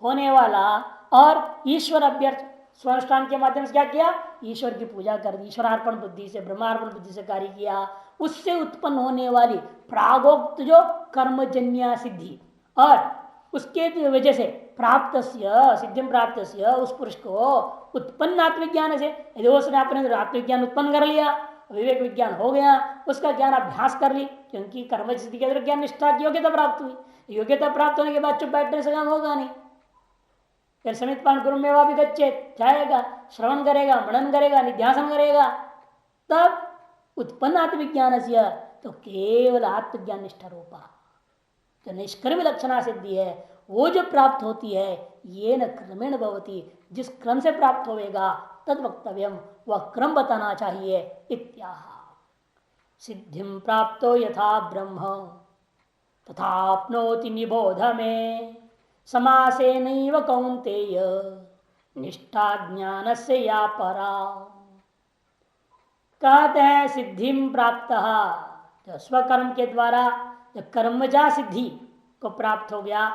होने वाला और ईश्वर अभ्यर्थ स्वानुष्ठान के माध्यम से क्या किया? ईश्वर की पूजा कर दी, ईश्वरार्पण बुद्धि से ब्रह्मार्पण बुद्धि से कार्य किया, उससे उत्पन्न होने वाली प्रागोक्त जो कर्मजन्य सिद्धि और उसके वजह से प्राप्त सिद्धि प्राप्त उस पुरुष को उत्पन्न आत्मविज्ञान से, यदि उसने अपने आत्मविज्ञान उत्पन्न कर लिया, विवेक विज्ञान हो गया, उसका ज्ञान अभ्यास कर ली, क्योंकि कर्मज सिद्धि के अंदर ज्ञान निष्ठा की योग्यता प्राप्त हुई। योग्यता प्राप्त होने के बाद चुप बैठने से काम होगा नहीं। फिर समित पान गुरु में भी गच्छेत जाएगा, श्रवण करेगा, मनन करेगा, निध्यासन करेगा, तब उत्पन्न आत्मविज्ञान से तो केवल आत्मज्ञान निष्ठा रूपा जो निष्कर्म लक्षणा सिद्धि है वो जो प्राप्त होती है, ये न क्रमेण भवती, जिस क्रम से प्राप्त होगा तद वक्तव्यम, वह क्रम बताना चाहिए। इत्याह सिद्धिं प्राप्तो यथा ब्रह्म तथाप्नोति निबोध में समासे नैव कौन्तेय निष्ठा ज्ञान से या परा। कहते हैं सिद्धिं प्राप्त, जो स्वकर्म के द्वारा जो कर्मजा सिद्धि को प्राप्त हो गया,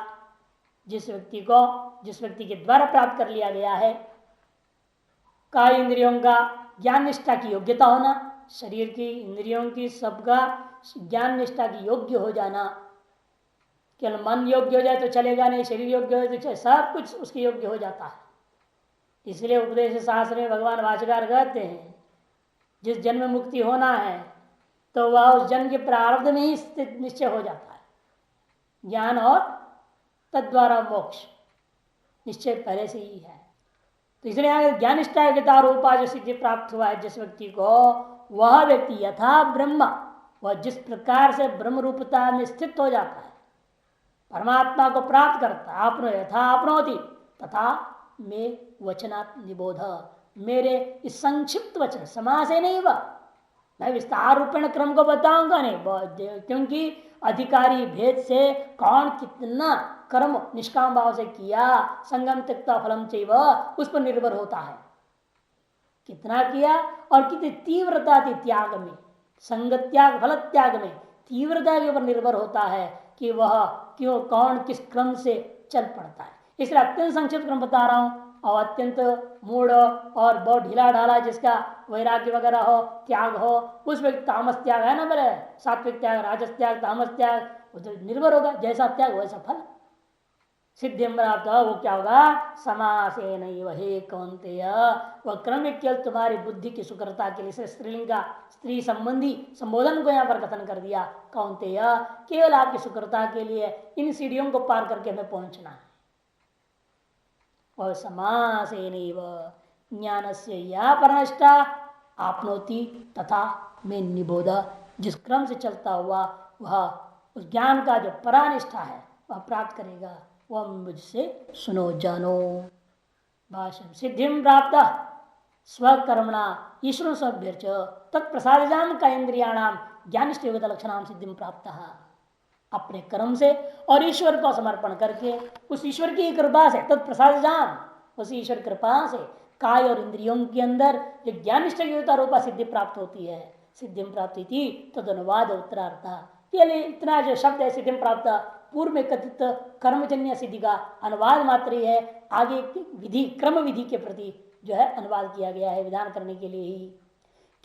जिस व्यक्ति के द्वारा प्राप्त कर लिया गया है, काय इंद्रियों का ज्ञान निष्ठा की योग्यता होना, शरीर की इंद्रियों की सबका ज्ञान निष्ठा की योग्य हो जाना, केवल मन योग्य हो जाए तो चलेगा नहीं, शरीर योग्य हो तो सब कुछ उसके योग्य हो जाता है। इसलिए उपदेश शास्त्र में भगवान भाष्यकार कहते हैं जिस जन्म मुक्ति होना है तो वह उस जन्म के प्रारब्ध में ही स्थित निश्चय हो जाता है। ज्ञान और तद्वारा मोक्ष निश्चय पहले से ही है। तो इसलिए ज्ञान निष्ठा योग्यता रूपा जो सिद्धि प्राप्त हुआ है जिस व्यक्ति को, वह व्यक्ति यथा ब्रह्म, वह जिस प्रकार से ब्रह्म रूपता में स्थित हो जाता है, परमात्मा को प्राप्त करता है, आपनो यथा आपनोति तथा में वचनात् निबोध, मेरे इस संक्षिप्त वचन समास है नहीं, वह मैं विस्तार रूपेण क्रम को बताऊंगा नहीं, क्योंकि अधिकारी भेद से कौन कितना कर्म निष्काम भाव से किया, संगम त्यक्ता फलम चैव, उस पर निर्भर होता है। कितना किया और कितनी तीव्रता थी त्याग में, संग त्याग फल त्याग में तीव्रता के ऊपर निर्भर होता है कि वह क्यों कौन किस क्रम से चल पड़ता है। इसलिए अत्यंत संक्षिप्त क्रम बता रहा हूं, और अत्यंत मूढ़ और बहुत ढीला ढाला जिसका वैराग्य वगैरह हो, त्याग हो, उस व्यक्ति तामस त्याग है ना, बोले सात्विक त्याग, राजस त्याग, तामस त्याग, उधर निर्भर होगा, जैसा त्याग वैसा फल। सिद्धि प्राप्त वो क्या होगा? समासे नहीं वही कौन्तेय, वह क्रमिक केवल तुम्हारी बुद्धि की सुकरता के लिए स्त्रीलिंग का स्त्री संबंधी संबोधन को यहाँ पर कथन कर दिया। कौन्तेय केवल आपकी सुकरता के लिए इन सीढ़ियों को पार करके हमें पहुंचना है। और समासे नैव ज्ञान से या परनिष्ठा आपनोति तथा में निबोध, जिस क्रम से चलता हुआ वह उस ज्ञान का जो परानिष्ठा है वह प्राप्त करेगा, वह मुझसे सुनो जानो। भाषण सिद्धिम प्राप्त स्वकर्मणा ईश्वर सभ्यर्च तत्प्रसादाम का इंद्रियाणाम ज्ञानिष्ठ योग्यता लक्षणाम सिद्धिम प्राप्त। अपने कर्म से और ईश्वर को समर्पण करके उस ईश्वर की कृपा से तत्प्रसादाम, उस ईश्वर कृपा से काय और इंद्रियों के अंदर जो ज्ञानिष्ठ योग्यता रूपा सिद्धि प्राप्त होती है, सिद्धिम प्राप्ति थी तद अनुवाद उत्तरार्थ। लिए इतना जो शब्द है सिद्धिम प्राप्त पूर्व में कथित कर्मजन्य सिद्धि का अनुवाद मात्र ही है, आगे विधि क्रम विधि के प्रति जो है अनुवाद किया गया है विधान करने के लिए ही।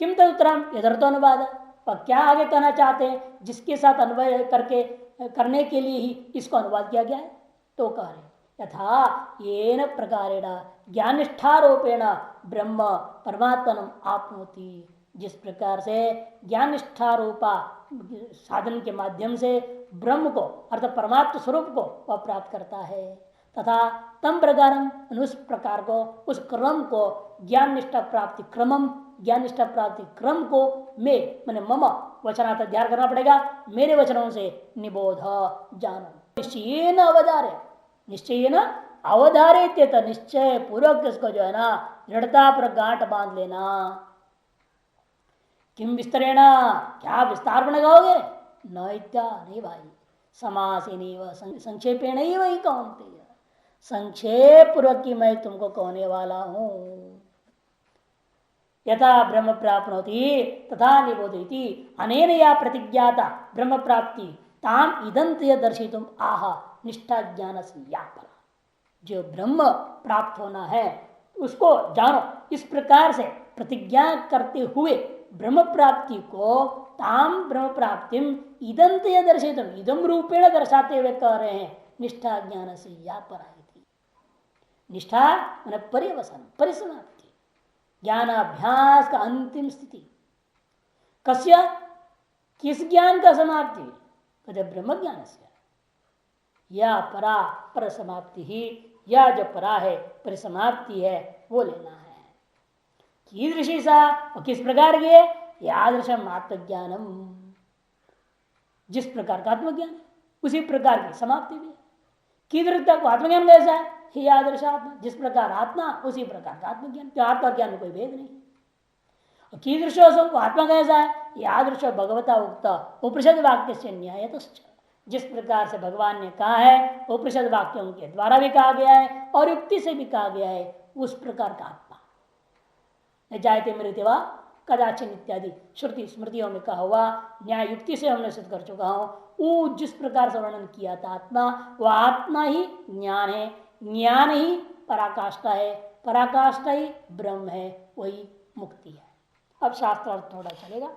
किम तो उत्तरम यथार्थ अनुवाद, पर क्या आगे कहना चाहते हैं जिसके साथ अन्वय करके करने के लिए ही इसको अनुवाद किया गया है। तो कह रहे यथा येन प्रकारेण ज्ञानिष्ठारोपेण ब्रह्म परमात्मनम आपनोति, जिस प्रकार से ज्ञानिष्ठारूपा साधन के माध्यम से ब्रह्म को अर्थात परमात्म स्वरूप को वह प्राप्त करता है, तथा तम प्रकारम उस प्रकार को उस क्रम को ज्ञान निष्ठा प्राप्ति क्रमम ज्ञान निष्ठा प्राप्ति क्रम को मैं मैंने मम वचनार्थ ध्यान करना पड़ेगा, मेरे वचनों से निबोध जानो। निश्चय अवधारे, निश्चय न अवधारे निश्चय पूर्वक इसको जो है ना दृढ़ता पर गांठ बांध लेना। किम विस्तरेण, क्या विस्तार में लगाओगे, न इत्या नहीं भाई, समासेन संक्षेपेण ही वही कहते हैं, संक्षेप पूर्वक की मैं तुमको कहने वाला हूं। यथा ब्रह्म प्राप्नोति तथा निबोधयति अनेन या प्रतिज्ञाता ब्रह्म प्राप्ति ताम इदंत दर्शितुम आह निष्ठा ज्ञान से व्यापना। जो ब्रह्म प्राप्त होना है उसको जानो, इस प्रकार से प्रतिज्ञा करते हुए ब्रह्म प्राप्ति को ताम ब्रह्म प्राप्तिम इदंत दर्शितुम इदम रूपेण दर्शाते हुए कह रहे हैं निष्ठा ज्ञान से व्यापना। निष्ठा मैंने पर्यवसन परिसमाप्ति, ज्ञानाभ्यास का अंतिम स्थिति। कस्य, किस ज्ञान का समाप्ति, कहते ब्रह्म ज्ञान से। या परा पर समाप्ति ही, या जो परा है परिसमाप्ति है वो लेना है। कीदृशी सा, और किस प्रकार की है, यादृशम आत्मज्ञानम, जिस प्रकार का आत्मज्ञान उसी प्रकार की समाप्ति भी। कीदृश तक आत्मज्ञान कैसा है, ही आदर्श आत्मा, जिस प्रकार आत्मा उसी प्रकार का आत्मज्ञान, तो आत्मा ज्ञान में कोई भेद नहीं। कीदृशो आत्मा कैसा है, यह आदर्श भगवता उक्त उपनिषद वाक्य से न्यायतश्च, जिस प्रकार से भगवान ने कहा है उपनिषद वाक्यों के द्वारा भी कहा गया है और युक्ति से भी कहा गया है, उस प्रकार का आत्मा। जायते मृत्यु वा कदाचिन इत्यादि श्रुति स्मृतियों में कहा हुआ न्याय युक्ति से हमने सिद्ध कर चुका हूं। वो जिस प्रकार से वर्णन किया था आत्मा, वह आत्मा ही ज्ञान है, ज्ञान ही पराकाष्ठा है, पराकाष्ठा ही ब्रह्म है, वही मुक्ति है। अब शास्त्रार्थ थोड़ा चलेगा।